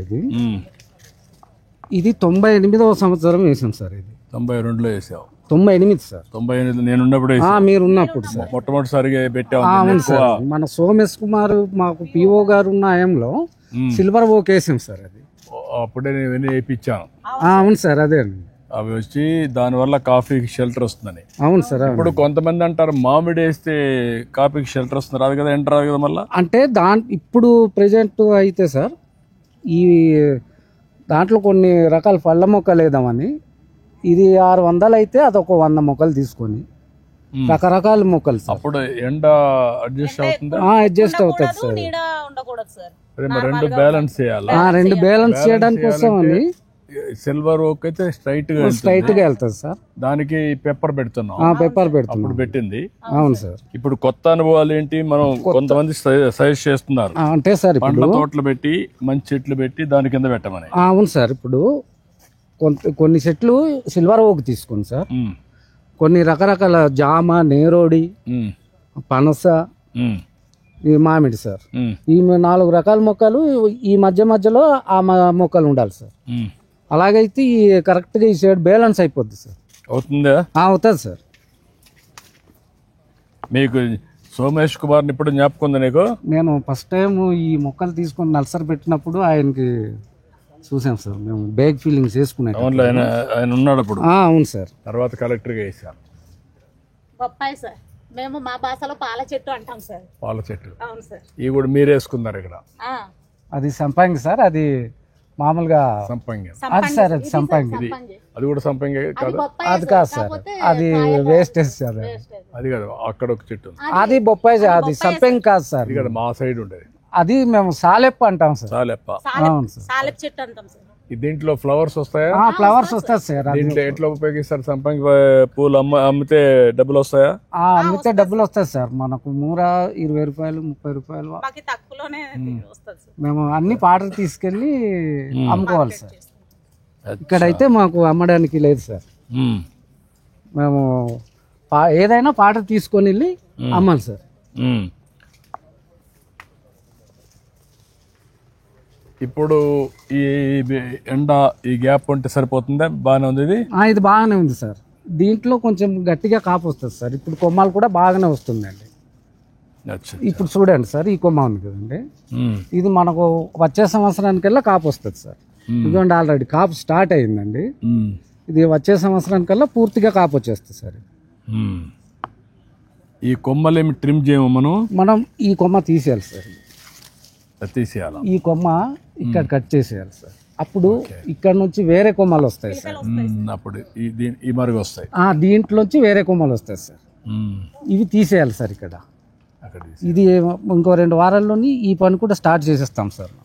ఇది 98వ సంవత్సరం వేసాం సార్. ఇది 92లో వేసావు? 98 సార్. 98 నేను ఉన్నప్పుడు మీరు ఉన్నప్పుడు సార్ మొట్టమొదటిసారిగా పెట్టాము. అవును సార్, మన సోమేష్ కుమార్ మాకు పిఓ గారు ఉన్న టైంలో సిల్వర్ ఓక్ వేసాం సార్. అది అప్పుడే నేను వేయించాను. అవును సార్, అదే అండి. అవి వచ్చి దానివల్ల కాఫీకి షెల్టర్ వస్తుందని. అవును సార్. ఇప్పుడు కొంతమంది అంటారు మామిడి వేస్తే కాఫీకి షెల్టర్ వస్తుంది, రాదు కదా, ఎంటర్ రాదు కదా మళ్ళీ. అంటే ఇప్పుడు ప్రెజెంట్ అయితే సార్ ఈ దాంట్లో కొన్ని రకాల పళ్ళ మొక్కలు వేద్దామని, ఇది 600 అయితే అదొక 100 మొక్కలు తీసుకొని రకరకాల మొక్కలు సార్. అప్పుడు ఎండ అడ్జస్ట్ అవుతుంది? అడ్జస్ట్ అవుతుంది సార్. రెండు బ్యాలెన్స్ చేయాలి. 2 బ్యాలెన్స్ చేయడానికి వస్తామని. సిల్వర్ ఓక్ అయితే స్ట్రైట్ గా వెళ్తుంది సార్. దానికి పెప్పర్ పెడుతున్నాం. పెప్పర్ పెడుతున్నాం. అప్పుడు పెట్టింది. అవును సార్. ఇప్పుడు కొత్త అనుభవాలు ఏంటి? మనం కొంతమంది సజెస్ట్ చేస్తున్నారు అంటే సార్ పండ్ల తోటలు పెట్టి మంచి చెట్లు పెట్టి దాని కింద పెట్టమని. అవును సార్. ఇప్పుడు కొన్ని చెట్లు సిల్వర్ ఓక్ తీసుకోండి సార్. కొన్ని రకరకాల జామ, నేరోడి, పనస, ఈ మామిడి సార్. ఈ 4 రకాల మొక్కలు ఈ మధ్యలో ఆ మొక్కలు ఉండాలి సార్. అలాగైతే కరెక్ట్గా ఈ సైడ్ బ్యాలెన్స్ అయిపోద్ది సార్. అవుతుందా? అవుతుంది సార్. మీకు సోమేష్ కుమార్ని ఇప్పుడు జ్ఞాపకం ఉందా నీకు? నేను ఫస్ట్ టైం ఈ మొక్కలు తీసుకొని నర్సరీ పెట్టినప్పుడు ఆయనకి చూసాం సార్. మేము బ్యాగ్ ఫీలింగ్స్ వేసుకున్నాం. ఆయన ఉన్నాడు అప్పుడు? అవును సార్. తర్వాత కలెక్టర్గా వేసాను. బొప్పాయి సార్, మేము మా భాషలో పాల చెట్టు అంటాం సార్. పాల చెట్టు. అవును సార్. ఇవి కూడా మీరు వేసుకున్నారు ఇక్కడ? అది సంపంగి సార్. అది మామూలుగా సంపంగి. అది సార్, అది సంపంగి. అది కూడా సంపంగి కాదు? అది కాదు సార్, అది వేస్టేజ్ సార్. అది కాదు, అక్కడ ఒక చెట్టు. అది బొప్పాయి, అది సంపంగి కాదు సార్. అది కదా మా సైడ్ ఉండేది. అది మేము సాలెప్ప అంటాం సార్. సాలెప్ప. అవును సార్. సాలెప్ప చెట్టు అంటాం సార్. దీంట్లో ఫ్లవర్స్ వస్తాయా? ఫ్లవర్స్ వస్తాయి సార్. దీంట్లో ఎట్లా ఉపయోగిస్తారు? సంపంగి పూలు అమ్మితే డబ్బులు వస్తాయా? అమ్మితే డబ్బులు వస్తాయి సార్. మనకు మూర 20 రూపాయలు 30 రూపాయలు తక్కువలోనే వస్తుంది. మేము అన్ని పాటలు తీసుకెళ్ళి అమ్ముకోవాలి సార్. ఇక్కడైతే మాకు అమ్మడానికి లేదు సార్. మేము ఏదైనా పాట తీసుకొని వెళ్ళి అమ్మాలి సార్. ఇప్పుడు ఈ ఎండ ఈ గ్యాప్ ఉంటే సరిపోతుందా? బాగానే ఉంది ఇది. ఇది బాగానే ఉంది సార్. దీంట్లో కొంచెం గట్టిగా కాపు వస్తుంది సార్. ఇప్పుడు కొమ్మలు కూడా బాగానే వస్తుందండి. ఇప్పుడు చూడండి సార్, ఈ కొమ్మ ఉంది కదండి, ఇది మనకు వచ్చే సంవత్సరానికల్లా కాపు వస్తుంది సార్. ఇదిగోండి ఆల్రెడీ కాపు స్టార్ట్ అయిందండి. ఇది వచ్చే సంవత్సరానికల్లా పూర్తిగా కాపు వచ్చేస్తుంది సార్. ఈ కొమ్మలు ఏమి ట్రిమ్ చేయము మనం ఈ కొమ్మ తీసేయాలి సార్. తీసేయాలి. ఈ కొమ్మ ఇక్కడ కట్ చేసేయాలి సార్. అప్పుడు ఇక్కడ నుంచి వేరే కొమ్మలు వస్తాయి సార్. అప్పుడు ఈ మరుగు వస్తాయి. దీంట్లోంచి వేరే కొమ్మలు వస్తాయి సార్. ఇవి తీసేయాలి సార్. ఇక్కడ ఇది ఇంకో 2 వారాల్లోని ఈ పని కూడా స్టార్ట్ చేసేస్తాం సార్.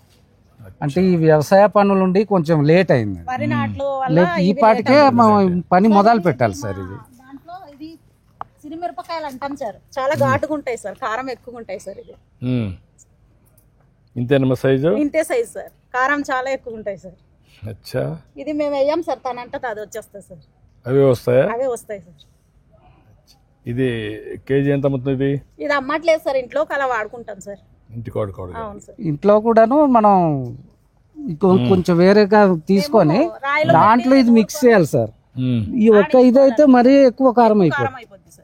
అంటే ఈ వ్యవసాయ పనులుండి కొంచెం లేట్ అయింది. ఈ పాటికే పని మొదలు పెట్టాలి సార్. ఇది ఇది సిరిమిరపకాయలు అంటాం సార్. చాలా ఘాటుగా ఉంటాయి సార్, కారం ఎక్కువ ఉంటాయి సార్. ఇది ఇంతేనమ్మా సైజు? ఇంతే సైజ్ సార్, కారం చాలా ఎక్కువ ఉంటాయి సార్. అచ్చా, ఇది మేము వేయం సార్, తనంటే అది వచ్చేస్తుంది సార్. అవే వస్తాయా? అవే వస్తాయి సార్. ఇది కేజీ ఎంత అమ్ముతుంది? ఇది అమ్మట్లేదు సార్, ఇంట్లోకి అలా వాడుకుంటాం సార్. ఇంటికి వాడుకోవడం. అవును సార్. ఇంట్లో కూడాను మనం కొంచెం వేరేగా తీసుకొని దాంట్లో ఇది మిక్స్ చేయాలి సార్. ఈ ఒక్క ఇదైతే మరీ ఎక్కువ కారం అయిపోతుంది సార్.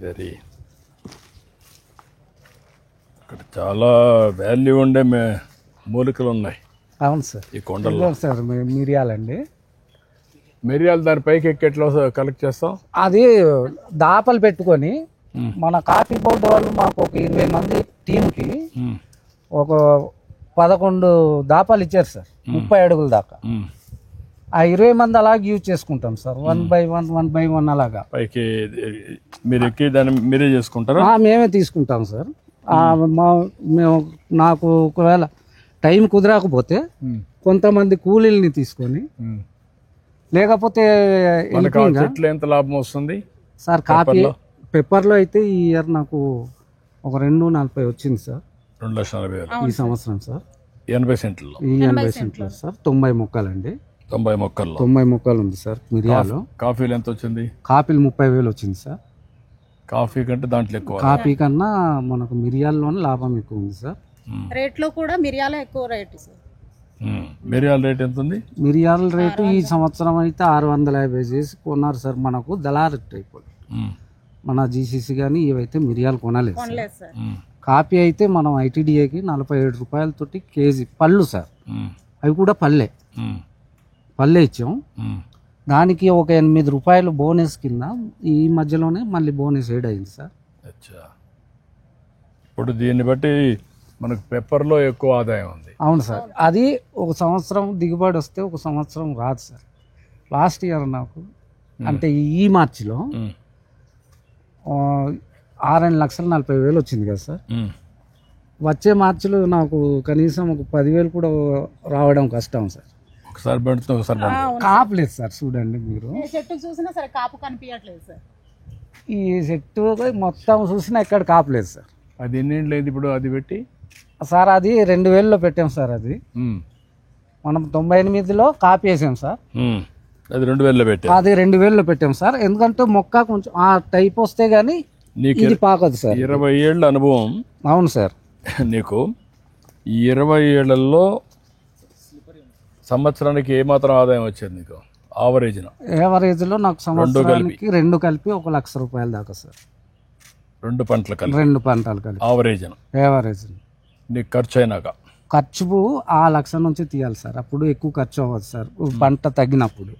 వెరీ ఇక్కడ చాలా వాల్యూ ఉండే మూలికలు ఉన్నాయి. అవును సార్. ఈ కొండల్లో సార్ మిరియాలండి. మిరియాలు దాని పైకి ఎక్కి ఎట్లా కలెక్ట్ చేస్తాం? అది దాపలు పెట్టుకొని మన కాఫీ బోర్డు వాళ్ళు మాకు ఒక 20 మంది టీంకి ఒక 11 దాపాలు ఇచ్చారు సార్, 30 అడుగుల దాకా. ఆ 20 మంది అలాగే యూజ్ చేసుకుంటాం సార్. 1 by 1 అలాగా పైకి మీరు ఎక్కి దాన్ని మీరే చేసుకుంటారా? మేమే తీసుకుంటాం సార్. మేము నాకు ఒకవేళ టైం కుదరకపోతే కొంతమంది కూలీల్ని తీసుకొని, లేకపోతే చెట్లు ఎంత లాభం వస్తుంది సార్? కాఫీ పెప్పర్లో అయితే ఈ ఇయర్ నాకు ఒక 240 వచ్చింది సార్. 2,40,000 ఈ సంవత్సరం సార్. 80 సెంట్లు 80 సెంట్లు సార్. 90 మొక్కలండి. 90 మొక్కలు ఉంది సార్. మిరియాలు. కాఫీలు ఎంత వచ్చింది? కాఫీలు 30,000 వచ్చింది సార్. కాఫీ కంటే దాంట్లో ఎక్కువ? కాఫీ కన్నా మనకు మిరియాల్లోనే లాభం ఎక్కువ ఉంది సార్. రేట్లో కూడా మిరియాల ఎక్కువ రేటు సార్. మిరియాల రేట్ ఎంత ఉంది? మిరియాల రేటు ఈ సంవత్సరం అయితే 650 చేసి కొన్నారు సార్. మనకు దళారు టైప్ మన జీసీసీ కానీ ఇవైతే మిరియాలు కొనలేదు సార్. కాఫీ అయితే మనం ఐటీడీఏకి 47 రూపాయలతోటి కేజీ పళ్ళు సార్. అవి కూడా పల్లె ఇచ్చాం. దానికి ఒక 8 రూపాయలు బోనస్ కింద ఈ మధ్యలోనే మళ్ళీ బోనస్ యాడ్ అయింది సార్. ఇప్పుడు దీన్ని బట్టి మనకు పెప్పర్లో ఎక్కువ ఆదాయం ఉంది. అవును సార్. అది ఒక సంవత్సరం దిగుబడి వస్తే ఒక సంవత్సరం రాదు సార్. లాస్ట్ ఇయర్ నాకు అంటే ఈ మార్చిలో 6,40,000 వచ్చింది కదా సార్. వచ్చే మార్చిలో నాకు కనీసం ఒక 10,000 కూడా రావడం కష్టం సార్. ఒకసారి పెడుతుంది, ఒకసారి కాపలేదు సార్. చూడండి మీరు, చెట్టు చూసినా సరే కాపు కనిపించట్లేదు సార్. ఈ చెట్టు మొత్తం చూసినా ఎక్కడ కాపలేదు సార్. అది ఎన్నేళ్ళు అయింది ఇప్పుడు అది పెట్టి సార్? అది 2000లో పెట్టాం సార్. అది మనం 98లో కాపీ వేసాం సార్. అది 2000లో పెట్టాం. అది 2000లో పెట్టాం సార్. ఎందుకంటే మొక్క కొంచెం ఆ టైప్ వస్తే గానీ ఇది పాకదు సార్. 20 ఏళ్ళ అనుభవం. అవును సార్. నీకు ఈ 20 ఏళ్లలో సంవత్సరానికి ఏమాత్రం ఆదాయం వచ్చేది నీకు? యావరేజ్లో నాకు సంవత్సరానికి 2 కలిపి 1 లక్ష రూపాయల దాకా సార్. 2 పంటలు కలిపి? 2 పంటలు కలిపి యావరేజ్. నీకు ఖర్చు అయినాక? ఖర్చు ఆ లక్ష నుంచి తీయాలి సార్. అప్పుడు ఎక్కువ ఖర్చు అవ్వదు సార్. పంట తగ్గినప్పుడు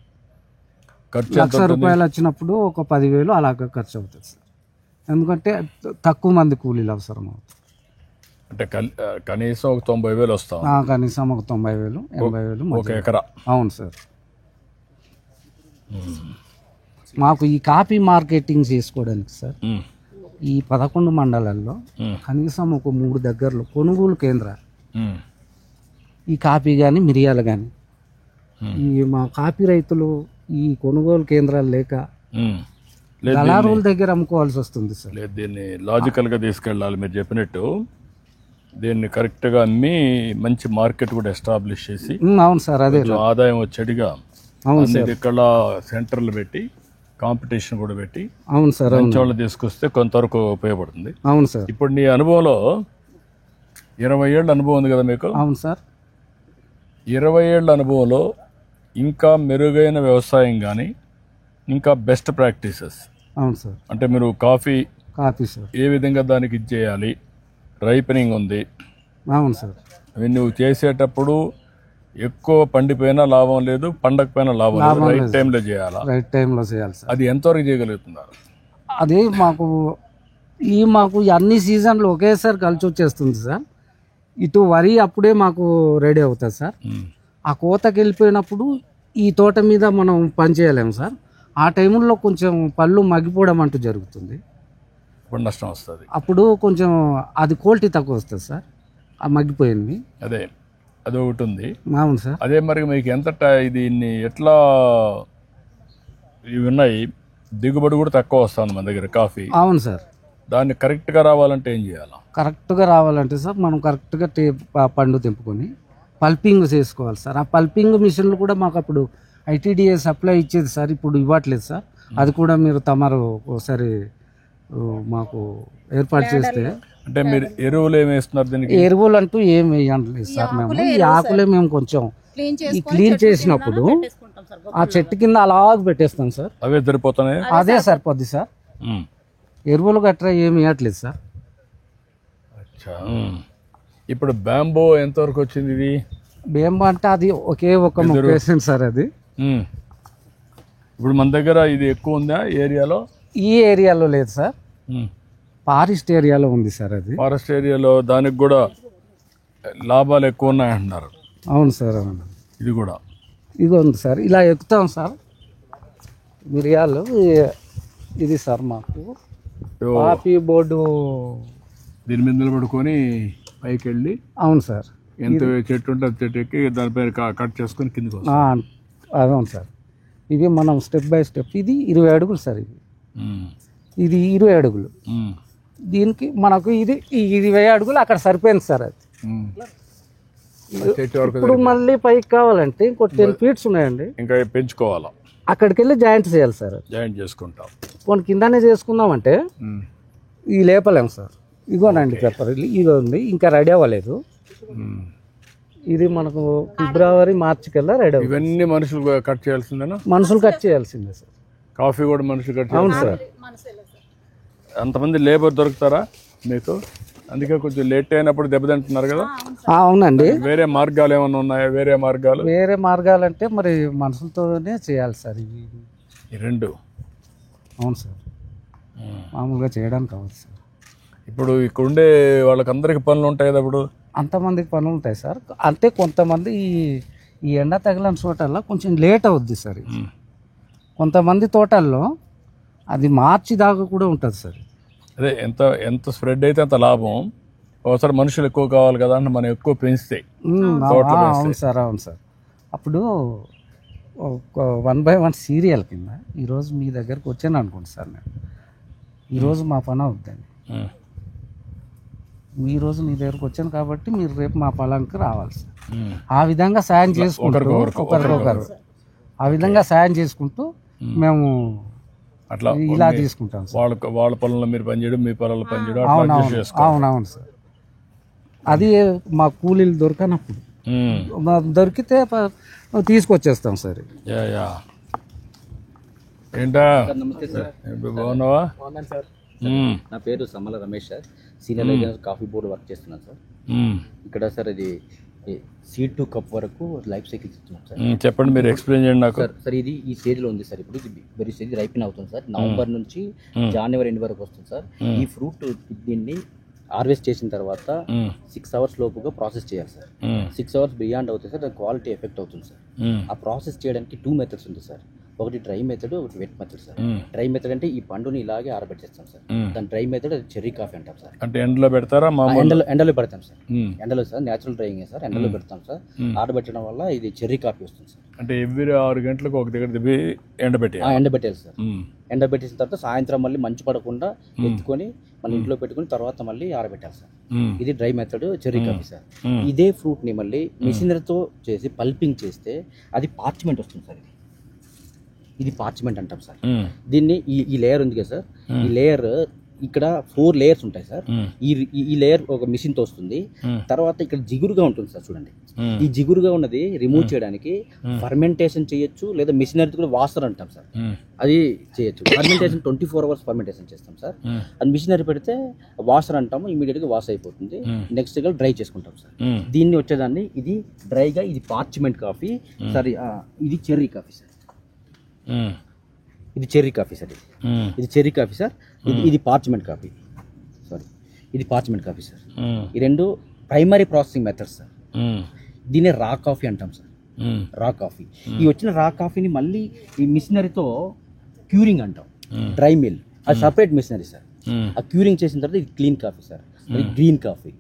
₹1,00,000 రూపాయలు వచ్చినప్పుడు ఒక 10,000 అలాగా ఖర్చు అవుతుంది సార్. ఎందుకంటే తక్కువ మంది కూలీలు అవసరం అవుతుంది. అంటే కనీసం ఒక 90,000 వస్తాం. కనీసం ఒక 90,000 80,000 ఒక ఎకరా. అవును సార్. మాకు ఈ కాఫీ మార్కెటింగ్ చేసుకోవడానికి సార్ ఈ 11 మండలాల్లో కనీసం ఒక 3 దగ్గరలో కొనుగోలు కేంద్రాలు ఈ కాఫీ కానీ మిరియాలు కానీ ఈ మా కాఫీ రైతులు ఈ కొనుగోలు కేంద్రాలు లేక దళారుల దగ్గర అమ్ముకోవాల్సి వస్తుంది సార్. లేదు, దీన్ని లాజికల్గా తీసుకెళ్ళాలి. మీరు చెప్పినట్టు దీన్ని కరెక్ట్గా అమ్మి మంచి మార్కెట్ కూడా ఎస్టాబ్లిష్ చేసి అవును సార్, అదే ఆదాయం వచ్చేట్టుగా అవును అన్ని సార్. ఇక్కడ సెంటర్లు పెట్టి కాంపిటీషన్ కూడా పెట్టి అవును సార్, మంచి వాళ్ళు తీసుకొస్తే కొంతవరకు ఉపయోగపడుతుంది. అవును సార్. ఇప్పుడు నీ అనుభవంలో 20 ఏళ్ళ అనుభవం ఉంది కదా మీకు? అవును సార్. 20 ఏళ్ళ అనుభవంలో ఇంకా మెరుగైన వ్యవసాయం కానీ ఇంకా బెస్ట్ ప్రాక్టీసెస్, అవును సార్, అంటే మీరు కాఫీ సార్ ఏ విధంగా దానికి ఇది చేయాలి, రైపనింగ్ ఉంది, అవును సార్, అవి నువ్వు చేసేటప్పుడు ఎక్కువ పండిపోయినా లాభం లేదు, పండకపోయినా లాభం లేదు, రైట్ టైంలో చేయాలా? రైట్ టైంలో చేయాలి సార్. అది ఎంతవరకు చేయగలుగుతున్నారు? అది మాకు అన్ని సీజన్లు ఒకేసారి కలిసి వచ్చేస్తుంది సార్. ఇటు వరి అప్పుడే మాకు రెడీ అవుతుంది సార్. ఆ కోతకి వెళ్ళిపోయినప్పుడు ఈ తోట మీద మనం పని చేయలేము సార్. ఆ టైంలో కొంచెం పళ్ళు మగ్గిపోవడం అంటూ జరుగుతుంది, ఇప్పుడు నష్టం వస్తుంది. అప్పుడు కొంచెం అది క్వాలిటీ తక్కువ వస్తుంది సార్, ఆ మగ్గిపోయింది. అదే ఒకటి ఉంది. అవును సార్. అదే మరి మీకు ఎంత దీన్ని ఎట్లా ఇవి ఉన్నాయి, దిగుబడి కూడా తక్కువ వస్తుంది మన దగ్గర కాఫీ. అవును సార్. దాన్ని కరెక్ట్గా రావాలంటే ఏం చేయాలి? కరెక్ట్గా రావాలంటే సార్ మనం కరెక్ట్గా పండు తెంపుకొని పల్పింగ్ చేసుకోవాలి సార్. ఆ పల్పింగ్ మిషన్లు కూడా మాకు అప్పుడు ఐటీడీఏ సప్లై ఇచ్చేది సార్, ఇప్పుడు ఇవ్వట్లేదు సార్. అది కూడా మీరు తమరు ఒకసారి మాకు ఏర్పాటు చేస్తే. అంటే మీరు ఎరువులు ఏమి వేస్తున్నారు దీనికి? ఎరువులు అంటూ ఏం వేయట్లేదు సార్. మేము ఈ ఆకులే మేము కొంచెం క్లీన్ చేసినప్పుడు ఆ చెట్టు కింద అలాగ పెట్టేస్తాం సార్. అవే సరిపోతున్నాయి? అదే సరిపోద్ది సార్. ఎరువులు గట్రా ఏమి వేయట్లేదు సార్. ఇప్పుడు బ్యాంబో ఎంతవరకు వచ్చింది? ఇది బ్యాంబో అంటే అది ఒకే ఒక మొక్క సార్. అది ఇప్పుడు మన దగ్గర ఇది ఎక్కువ ఉందా ఏరియాలో? ఈ ఏరియాలో లేదు సార్, ఫారెస్ట్ ఏరియాలో ఉంది సార్. అది ఫారెస్ట్ ఏరియాలో దానికి కూడా లాభాలు ఎక్కువ ఉన్నాయంటున్నారు. అవును సార్, అవును. ఇది కూడా ఇది ఉంది సార్, ఇలా ఎక్కుతాం సార్ మిరియాలు. ఇది సార్ మాకు కాఫీ బోర్డు దీని మీద నిలబడుకొని పైకి వెళ్ళి. అవును సార్. ఎంత చెట్టు ఉంటే చెట్టు ఎక్కి దానిపైన కట్ చేసుకొని కిందకి. అవును సార్. ఇవి మనం స్టెప్ బై స్టెప్. ఇది 20 అడుగులు సార్. ఇది 20 అడుగులు. దీనికి మనకు ఇది 20 అడుగులు అక్కడ సరిపోయింది సార్. అది ఇప్పుడు మళ్ళీ పైకి కావాలంటే ఇంకో 10 ఫీట్స్ ఉన్నాయండి, ఇంకా పెంచుకోవాలా. అక్కడికి వెళ్ళి జాయింట్ చేయాలి సార్. జాయింట్ చేసుకుంటాం. కొన్ని కిందనే చేసుకుందామంటే ఇది లేపలేము సార్. ఇగోనండి పేపర్, ఇది ఉంది, ఇంకా రెడీ అవ్వలేదు. ఇది మనకు ఫిబ్రవరి మార్చి కల్లా రెడీ అవుతుంది. ఇవన్నీ మనుషులు కట్ చేయాల్సిందేనా? మనుషులు కట్ చేయాల్సిందే సార్. కాఫీ కూడా మనుషులు కట్ చేయాలి? అవును సార్. అంతమంది లేబర్ దొరుకుతారా మీకు? అందుకే కొంచెం లేట్ అయినప్పుడు దెబ్బతింటున్నారు కదా? అవునండి. వేరే మార్గాలు ఏమైనా ఉన్నాయా? వేరే మార్గాలు అంటే మరి మనుషులతోనే చేయాలి సార్ ఈ రెండు. అవును సార్, మామూలుగా చేయడానికి అవ్వదు సార్. ఇప్పుడు ఇక్కడ ఉండే వాళ్ళకందరికి పనులు ఉంటాయి కదా? ఇప్పుడు అంతమందికి పనులు ఉంటాయి సార్. అంటే కొంతమంది ఈ ఎండ తగిలిన తోటల్లో కొంచెం లేట్ అవుద్ది సార్. కొంతమంది తోటల్లో అది మార్చి దాకా కూడా ఉంటుంది సార్. అదే ఎంత స్ప్రెడ్ అయితే అంత లాభం. ఒకసారి మనుషులు ఎక్కువ కావాలి కదా అంటే మనం ఎక్కువ పెంచితే. అవును సార్, అవును సార్. అప్పుడు 1 by 1 సీరియల్ కింద ఈరోజు మీ దగ్గరకు వచ్చాను అనుకోండి సార్. నేను ఈరోజు మా పని అవుద్దండి. ఈరోజు మీ దగ్గరకు వచ్చాను కాబట్టి మీరు రేపు మా పొలానికి రావాలి సార్. ఆ విధంగా సాయం చేసుకుంటూ ఒకరికొకరు ఆ విధంగా సాయం చేసుకుంటూ మేము అట్లా ఇలా తీసుకుంటాం. వాళ్ళ పొలంలో మీరు పనిచేయడం, మీ పొలంలో పనిచేయడం. అవునవును సార్. అది మా కూలీలు దొరకనప్పుడు దొరికితే తీసుకొచ్చేస్తాం సార్. ఏంటా బాగున్నావా? నా పేరు Sammala Ramesh sir. Senior coffee board work చేస్తున్నాను సార్. ఇక్కడ సార్ ఇది సీడ్ టు కప్ వరకు లైఫ్ సైకిల్ ఇస్తున్నాం సార్. చెప్పండి, మీరు ఎక్స్ప్లెయిన్ చేయండి నాకు. సార్ ఇది ఈ స్టేజ్లో ఉంది సార్. ఇప్పుడు ఇది వెరీ స్టేజ్ రైపిన్ అవుతుంది సార్. నవంబర్ నుంచి జనవరి ఎండ్ వరకు వస్తుంది సార్. ఈ ఫ్రూట్ దీన్ని హార్వెస్ట్ చేసిన తర్వాత 6 hours లోపుగా ప్రాసెస్ చేయాలి సార్. 6 hours బియాండ్ అవుతుంది సార్. దాని క్వాలిటీ ఎఫెక్ట్ అవుతుంది సార్. ఆ ప్రాసెస్ చేయడానికి 2 methods ఉంది సార్. ఒకటి డ్రై మెథడ్, ఒకటి wet method sir. Dry method అంటే ఈ పండుని ఇలాగే ఆరబెట్టేస్తాం సార్. దాని డ్రై మెథడ్ అది చెర్రీ కాఫీ అంటాం సార్. అంటే ఎండలో పెడతారా? ఎండలో పెడతాం సార్. ఎండలో సార్ న్యాచురల్ డ్రైయింగ్ సార్. ఎండలో పెడతాం సార్. ఆరబెట్టడం వల్ల ఇది చెర్రీ కాఫీ వస్తుంది సార్. అంటే ఎవ్రీ 6 గంటలకు ఒక దగ్గర ఎండబెట్టాలి సార్. ఎండబెట్టేసిన తర్వాత సాయంత్రం మళ్ళీ మంచు పడకుండా ఎత్తుకొని మళ్ళీ ఇంట్లో పెట్టుకుని తర్వాత మళ్ళీ ఆరబెట్టాలి సార్. ఇది dry method cherry coffee sir. ఇదే ఫ్రూట్ ని మళ్ళీ మిషనరీతో చేసి పల్పింగ్ చేస్తే అది పార్చ్మెంట్ వస్తుంది సార్. ఇది పార్చ్మెంట్ అంటాం సార్. దీన్ని ఈ లేయర్ ఉంది కదా సార్, ఈ లేయర్ ఇక్కడ 4 లేయర్స్ ఉంటాయి సార్. ఈ లేయర్ ఒక మిషన్ తో వస్తుంది. తర్వాత ఇక్కడ జిగురుగా ఉంటుంది సార్ చూడండి. ఈ జిగురుగా ఉన్నది రిమూవ్ చేయడానికి ఫర్మెంటేషన్ చేయొచ్చు, లేదా మిషనరీ కూడా వాషర్ అంటాం సార్. అది చేయొచ్చు. ఫర్మెంటేషన్ 24 hours ఫర్మెంటేషన్ చేస్తాం సార్. అది మిషనరీ పెడితే వాషర్ అంటాము, ఇమీడియట్ గా వాష్ అయిపోతుంది. నెక్స్ట్ గా డ్రై చేసుకుంటాం సార్. దీన్ని వచ్చేదాన్ని ఇది డ్రైగా, ఇది పార్చ్మెంట్ కాఫీ సారీ, ఇది చెర్రీ కాఫీ సార్. ఇది చెర్రీ కాఫీ సార్. ఇది చెర్రీ కాఫీ సార్. ఇది పార్చ్మెంట్ కాఫీ సారీ, ఇది పార్చ్మెంట్ కాఫీ సార్. ఈ రెండు ప్రైమరీ ప్రాసెసింగ్ మెథడ్స్ సార్. దీన్ని రా కాఫీ అంటాం సార్. రా కాఫీ. ఈ వచ్చిన రా కాఫీని మళ్ళీ ఈ మిషనరీతో క్యూరింగ్ అంటాం. డ్రై మిల్ అది సపరేట్ మిషనరీ సార్. ఆ క్యూరింగ్ చేసిన తర్వాత ఇది clean coffee sir. Green coffee.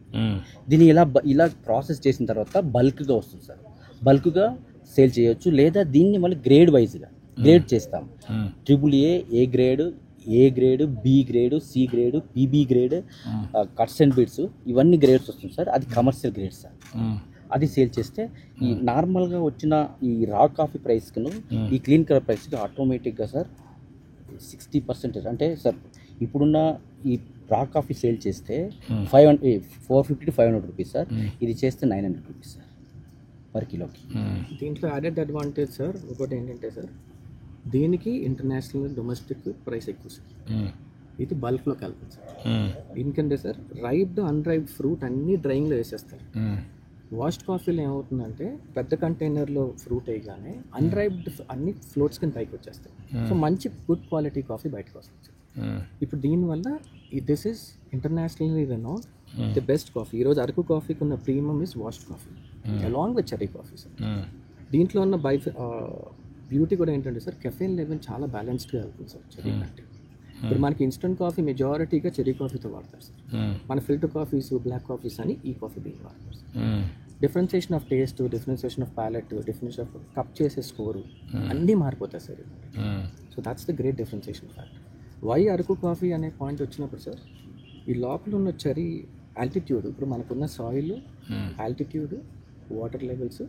దీన్ని ఇలా ప్రాసెస్ చేసిన తర్వాత బల్క్గా వస్తుంది సార్. బల్క్గా సేల్ చేయొచ్చు, లేదా దీన్ని మళ్ళీ గ్రేడ్ వైజ్గా గ్రేడ్ చేస్తాం. AAA grade, B grade, C grade, PB grade, cuts and beats, ఇవన్నీ గ్రేడ్స్ వస్తుంది సార్. అది కమర్షియల్ గ్రేడ్ సార్. అది సేల్ చేస్తే ఈ నార్మల్గా వచ్చిన ఈ రా కాఫీ ప్రైస్కి ఈ క్లీన్ కలర్ ప్రైస్కి ఆటోమేటిక్గా సార్ 60% అంటే సార్ ఇప్పుడున్న ఈ రా కాఫీ సేల్ చేస్తే 450 to 500 రూపీస్ సార్. ఇది చేస్తే 900 రూపీస్ సార్ పర్ కిలోకి. దీంట్లో యాడెడ్ అడ్వాంటేజ్ సార్ ఒకటి ఏంటంటే సార్, దీనికి ఇంటర్నేషనల్ డొమెస్టిక్ ప్రైస్ ఎక్కువ సార్. ఇది బల్క్లో కలుపుతుంది సార్. ఎందుకంటే సార్ రైప్డ్ అన్రైప్డ్ ఫ్రూట్ అన్నీ డ్రైయింగ్లో వేసేస్తారు. వాష్డ్ కాఫీలో ఏమవుతుందంటే పెద్ద కంటైనర్లో ఫ్రూట్ వేయగానే అన్రైప్డ్ అన్ని ఫ్లోట్స్ కింద పైకి వచ్చేస్తాయి. సో మంచి గుడ్ క్వాలిటీ కాఫీ బయటకు వస్తుంది సార్. ఇప్పుడు దీనివల్ల this is internationally renowned the best coffee. ఈరోజు అరకు కాఫీకి ఉన్న premium is washed coffee along with cherry coffee sir. దీంట్లో ఉన్న బ్యూటీ కూడా ఏంటంటే సార్ కెఫెయిన్ లెవెల్ చాలా బ్యాలెన్స్డ్గా వెళ్తుంది సార్ చెర్రీ కంటే. ఇప్పుడు మనకి ఇన్స్టెంట్ కాఫీ మెజారిటీగా చెర్రీ కాఫీతో వాడతారు సార్. మన ఫిల్టర్ కాఫీస్, బ్లాక్ కాఫీస్ అని ఈ కాఫీ బీన్ వాడతారు sir. Differentiation of taste, differentiation of palate, differentiation of cup చేసే స్కోరు అన్నీ మారిపోతాయి sir. So that's the great differentiation factor. Why Araku coffee అనే పాయింట్ వచ్చినప్పుడు సార్ ఈ లోపల ఉన్న చెర్రీ ఆల్టిట్యూడ్, ఇప్పుడు మనకున్న సాయిల్ ఆల్టిట్యూడ్, వాటర్ లెవెల్స్,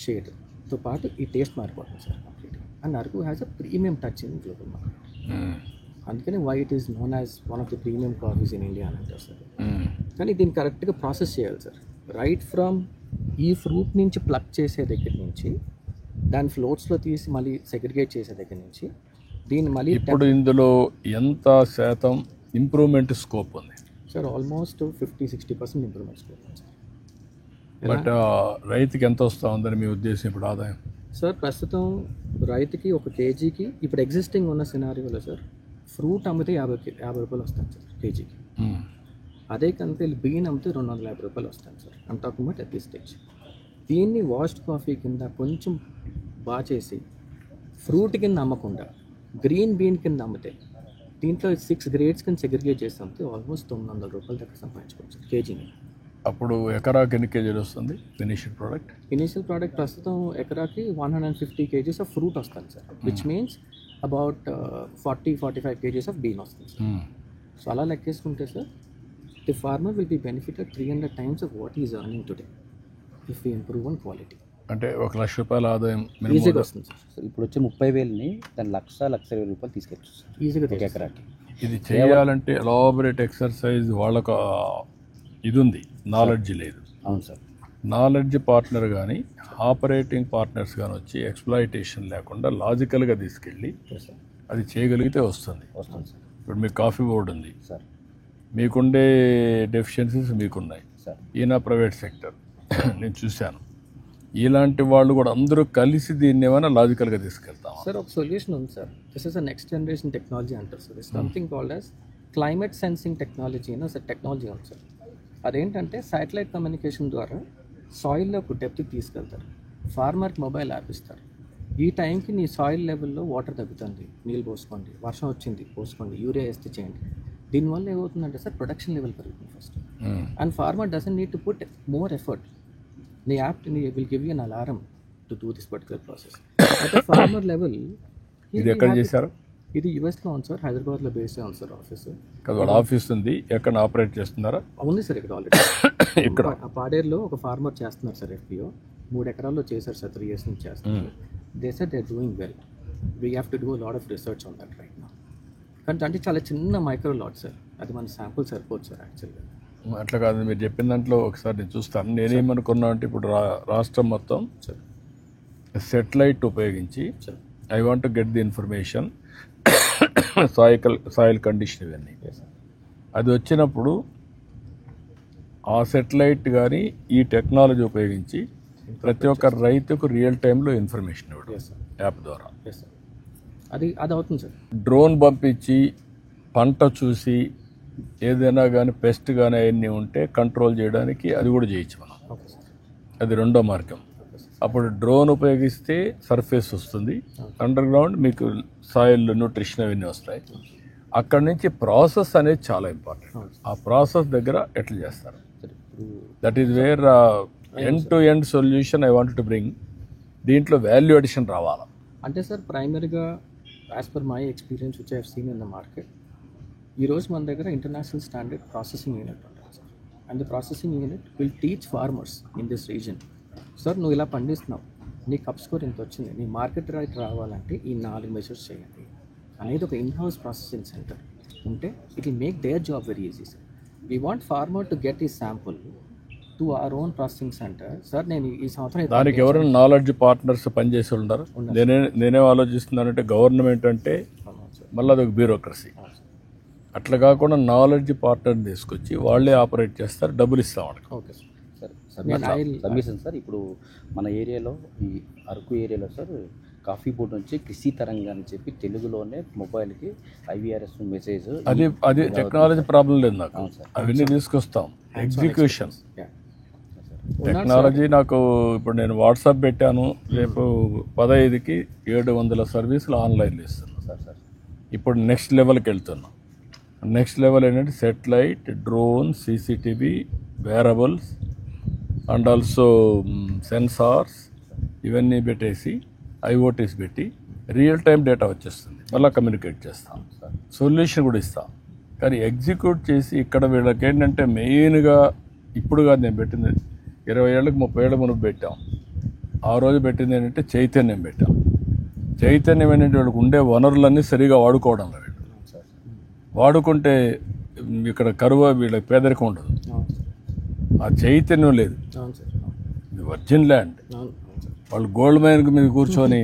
షేడ్తో పాటు ఈ టేస్ట్ మారిపోతుంది సార్ కంప్లీట్గా. And Araku has a premium touch in global market. అందుకని why it is known as one of the premium coffees in India అని అంటారు సార్. కానీ దీన్ని కరెక్ట్గా ప్రాసెస్ చేయాలి సార్. రైట్ ఫ్రమ్ ఈ ఫ్రూట్ నుంచి ప్లక్ చేసే దగ్గర నుంచి దాని ఫ్లోట్స్లో తీసి మళ్ళీ సెగ్రిగేట్ చేసే దగ్గర నుంచి దీన్ని మళ్ళీ ఇప్పుడు ఇందులో ఎంత శాతం ఇంప్రూవ్మెంట్ స్కోప్ ఉంది సార్? ఆల్మోస్ట్ 50-60% ఇంప్రూవ్మెంట్ స్కోప్ ఉంది సార్. బట్ రైతుకి ఎంత వస్తూ ఉందని మీ ఉద్దేశం ఇప్పుడు ఆదాయం? సార్ ప్రస్తుతం రైతుకి ఒక కేజీకి ఇప్పుడు ఎగ్జిస్టింగ్ ఉన్న సినారియోలో సార్ ఫ్రూట్ అమ్మితే 50 రూపాయలు వస్తాను సార్ కేజీకి. అదే కనుక బీన్ అమ్మితే 250 రూపాయలు వస్తాను sir. I'm talking about at this stage. దీన్ని వాష్డ్ కాఫీ కింద కొంచెం బాగా చేసి ఫ్రూట్ కింద అమ్మకుండా గ్రీన్ బీన్ కింద అమ్మితే దీంట్లో 6 గ్రేడ్స్ కింద సెగ్రిగేట్ చేసి అమ్మితే ఆల్మోస్ట్ 900 రూపాయలు దగ్గర సంపాదించుకోవచ్చు కేజీని. అప్పుడు ఎకరాకి ఎన్ని కేజీలు వస్తుంది ఫినిషియల్ ప్రోడక్ట్? ఇనిషియల్ ప్రోడక్ట్ ప్రస్తుతం ఎకరాకి 150 kgs ఆఫ్ ఫ్రూట్ వస్తుంది sir, which means about 40-45 kgs of bean వస్తుంది సార్. సో అలా లెక్కేసుకుంటే sir the farmer will be benefited 300 times of what is earning today if you improve on quality. అంటే 1 లక్ష రూపాయల ఆదాయం ఈజీగా వస్తుంది సార్. ఇప్పుడు వచ్చే 30,000ని దాని 1,20,000 రూపాయలు తీసుకెళ్ళచ్చు సార్ ఈజీగా ఒక ఎకరాకి. ఇది చేయాలంటే ఎలాబరేట్ ఎక్సర్సైజ్ వాళ్ళకు ఇది ఉంది, నాలెడ్జ్ లేదు. అవును సార్. నాలెడ్జ్ పార్ట్నర్ కానీ ఆపరేటింగ్ పార్ట్నర్స్ కానీ వచ్చి ఎక్స్ప్లాయిటేషన్ లేకుండా లాజికల్గా తీసుకెళ్ళి అది చేయగలిగితే వస్తుంది. సార్ ఇప్పుడు మీకు కాఫీ బోర్డు ఉంది సార్, మీకుండే డెఫిషియన్సీస్ మీకున్నాయి సార్. ఈయన ప్రైవేట్ సెక్టర్ నేను చూశాను. ఇలాంటి వాళ్ళు కూడా అందరూ కలిసి దీన్ని ఏమైనా లాజికల్గా తీసుకెళ్తాం సార్. ఒక సొల్యూషన్ ఉంది sir. This is a next generation technology అంటారు sir. This something called as climate sensing technology అని సార్ టెక్నాలజీ ఉంది సార్. అదేంటంటే శాటిలైట్ కమ్యూనికేషన్ ద్వారా సాయిల్లోకి డెప్త్కి తీసుకెళ్తారు. ఫార్మర్కి మొబైల్ యాప్ ఇస్తారు. ఈ టైంకి నీ సాయిల్ లెవెల్లో వాటర్ తగ్గుతుంది, నీళ్ళు పోసుకోండి, వర్షం వచ్చింది పోసుకోండి, యూరియా వేస్తే చేయండి. దీనివల్ల ఏమవుతుందంటే సార్ ప్రొడక్షన్ లెవెల్ పెరుగుతుంది first. And farmer doesn't need to put more effort. నీ app will give you an alarm to do this particular process. అయితే ఫార్మర్ లెవెల్ ఇది ఎక్కడ చేశారు? ఇది యూఎస్లో ఉంది సార్, హైదరాబాద్లో బేస్డ్ ఉంది సార్ ఆఫీస్. వాళ్ళ ఆఫీస్ ఉంది, ఎక్కడ ఆపరేట్ చేస్తున్నారా? ఉంది సార్ ఇక్కడ ఆల్రెడీ. ఇక్కడ పాడేరులో ఒక ఫార్మర్ చేస్తున్నారు సార్ FPO. 3 ఎకరాల్లో చేశారు సార్, 3 years నుంచి చేస్తున్నారు. They said they are doing well. We have to do lot of research on that right now. కానీ అంటే చాలా చిన్న మైక్రో లాట్ సార్, అది మన శాంపుల్ సరిపోదు సార్ యాక్చువల్గా. అట్లా కాదు, మీరు చెప్పిన దాంట్లో ఒకసారి నేను చూస్తాను. నేనేమనుకున్నా అంటే ఇప్పుడు రాష్ట్రం మొత్తం సెటిలైట్ ఉపయోగించి I want to get the information soil condition ఇవన్నీ. అది వచ్చినప్పుడు ఆ సెటిలైట్ కానీ ఈ టెక్నాలజీ ఉపయోగించి ప్రతి ఒక్క రైతుకు రియల్ టైంలో ఇన్ఫర్మేషన్ ఇవ్వడం యాప్ ద్వారా. అది అవుతుంది సార్. డ్రోన్ పంపించి పంట చూసి ఏదైనా కానీ పెస్ట్ కానీ అవన్నీ ఉంటే కంట్రోల్ చేయడానికి అది కూడా చేయొచ్చు మనం. అది రెండో మార్గం. అప్పుడు డ్రోన్ ఉపయోగిస్తే సర్ఫేస్ వస్తుంది, అండర్ గ్రౌండ్ మీకు సాయిల్ న్యూట్రిషన్ అవన్నీ వస్తాయి. అక్కడి నుంచి ప్రాసెస్ అనేది చాలా ఇంపార్టెంట్. ఆ ప్రాసెస్ దగ్గర ఎట్లా చేస్తారు, that is where end to end solution I want to bring. దీంట్లో వాల్యూ అడిషన్ రావాలి. అంటే సార్ ప్రైమరీగా as per my experience which I have seen in the market, ఈరోజు మన దగ్గర ఇంటర్నేషనల్ స్టాండర్డ్ ప్రాసెసింగ్ యూనిట్ ఉంటుంది sir. And the processing unit will teach farmers in this reason, sir నువ్వు ఇలా పండిస్తున్నావు, నీ కప్ స్కోర్ ఇంత వచ్చింది, నీ మార్కెట్ రైట్ రావాలంటే ఈ 4 మెజర్స్ చేయండి అనేది ఒక ఇన్-హౌస్ ప్రాసెసింగ్ సెంటర్ ఉంటే it will make their job very easy sir. We want farmer to get ఈ sample to our own processing centre. Sir నేను ఈ సంవత్సరం దానికి ఎవరైనా నాలెడ్జ్ పార్ట్నర్స్ పనిచేసి ఉన్నారు. నేనేం ఆలోచిస్తున్నానంటే గవర్నమెంట్ అంటే మళ్ళీ అదొక బ్యూరోక్రసీ. అట్లా కాకుండా నాలెడ్జ్ పార్ట్నర్ తీసుకొచ్చి వాళ్ళే ఆపరేట్ చేస్తారు, డబ్బులు ఇస్తాం వాళ్ళకి. Okay sir. Submission sir. ఇప్పుడు మన ఏరియాలో ఈ అరకు ఏరియాలో సార్ కాఫీ బోర్డు నుంచి కృషి తరంగా అని చెప్పి తెలుగులోనే మొబైల్కి IVRS మెసేజ్, అది టెక్నాలజీ ప్రాబ్లం లేదు నాకు, అవన్నీ తీసుకొస్తాం. ఎగ్జిక్యూషన్ టెక్నాలజీ నాకు ఇప్పుడు నేను వాట్సాప్ పెట్టాను, రేపు 15కి 700 సర్వీసులు ఆన్లైన్లో ఇస్తున్నాను సార్. ఇప్పుడు నెక్స్ట్ లెవెల్కి వెళ్తున్నాం. నెక్స్ట్ లెవెల్ ఏంటంటే satellite, drone, CCTV, wearables and also sensors ఇవన్నీ పెట్టేసి IoTs పెట్టి రియల్ టైం డేటా వచ్చేస్తుంది, మళ్ళీ కమ్యూనికేట్ చేస్తాం, సొల్యూషన్ కూడా ఇస్తాం. కానీ ఎగ్జిక్యూట్ చేసి ఇక్కడ వీళ్ళకి ఏంటంటే మెయిన్గా ఇప్పుడు కాదు, నేను పెట్టింది 20 ఏళ్ళకి 30 ఏళ్ళకి మనం పెట్టాం. ఆ రోజు పెట్టింది ఏంటంటే చైతన్యం పెట్టాం. చైతన్యం ఏంటంటే వీళ్ళకి ఉండే వనరులన్నీ సరిగా వాడుకోవడం లేదు. వాడుకుంటే ఇక్కడ కరువు, వీళ్ళకి పేదరికం ఉండదు. ఆ చైతన్యం లేదు. ఇది వర్జిన్ ల్యాండ్. వాళ్ళు గోల్డ్ మైన్ మీద కూర్చొని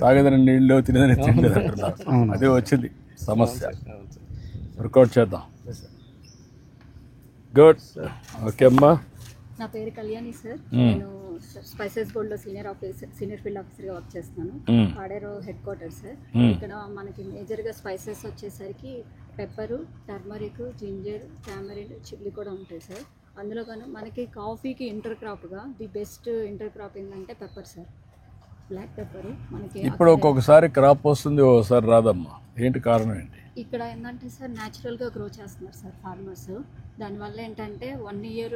తాగేదని నీళ్ళు తినేదని తినలేదు అంటున్నారు. అదే వచ్చింది సమస్య. వర్కౌట్ చేద్దాం. గుడ్. ఓకే అమ్మా. నా పేరు కళ్యాణి సార్. నేను స్పైసెస్ బోర్డ్లో సీనియర్ ఫీల్డ్ ఆఫీసర్గా వర్క్ చేస్తున్నాను. Paderu head quarter sir. ఇక్కడ మనకి మేజర్గా స్పైసెస్ వచ్చేసరికి pepper, turmeric, ginger, tamarind, chilli కూడా ఉంటాయి సార్. అందులో కానీ మనకి కాఫీకి ఇంటర్ క్రాప్గా ది బెస్ట్ ఇంటర్ క్రాపింగ్ అంటే పెప్పర్ సార్, బ్లాక్ పెప్పర్. మనకి ఇప్పుడు ఒక్కొక్కసారి క్రాప్ వస్తుంది, ఒకసారి రాదమ్మా. ఏంటి కారణం ఏంటి? ఇక్కడ ఏంటంటే సార్ న్యాచురల్గా గ్రో చేస్తున్నారు సార్ ఫార్మర్స్. దానివల్ల ఏంటంటే 1 year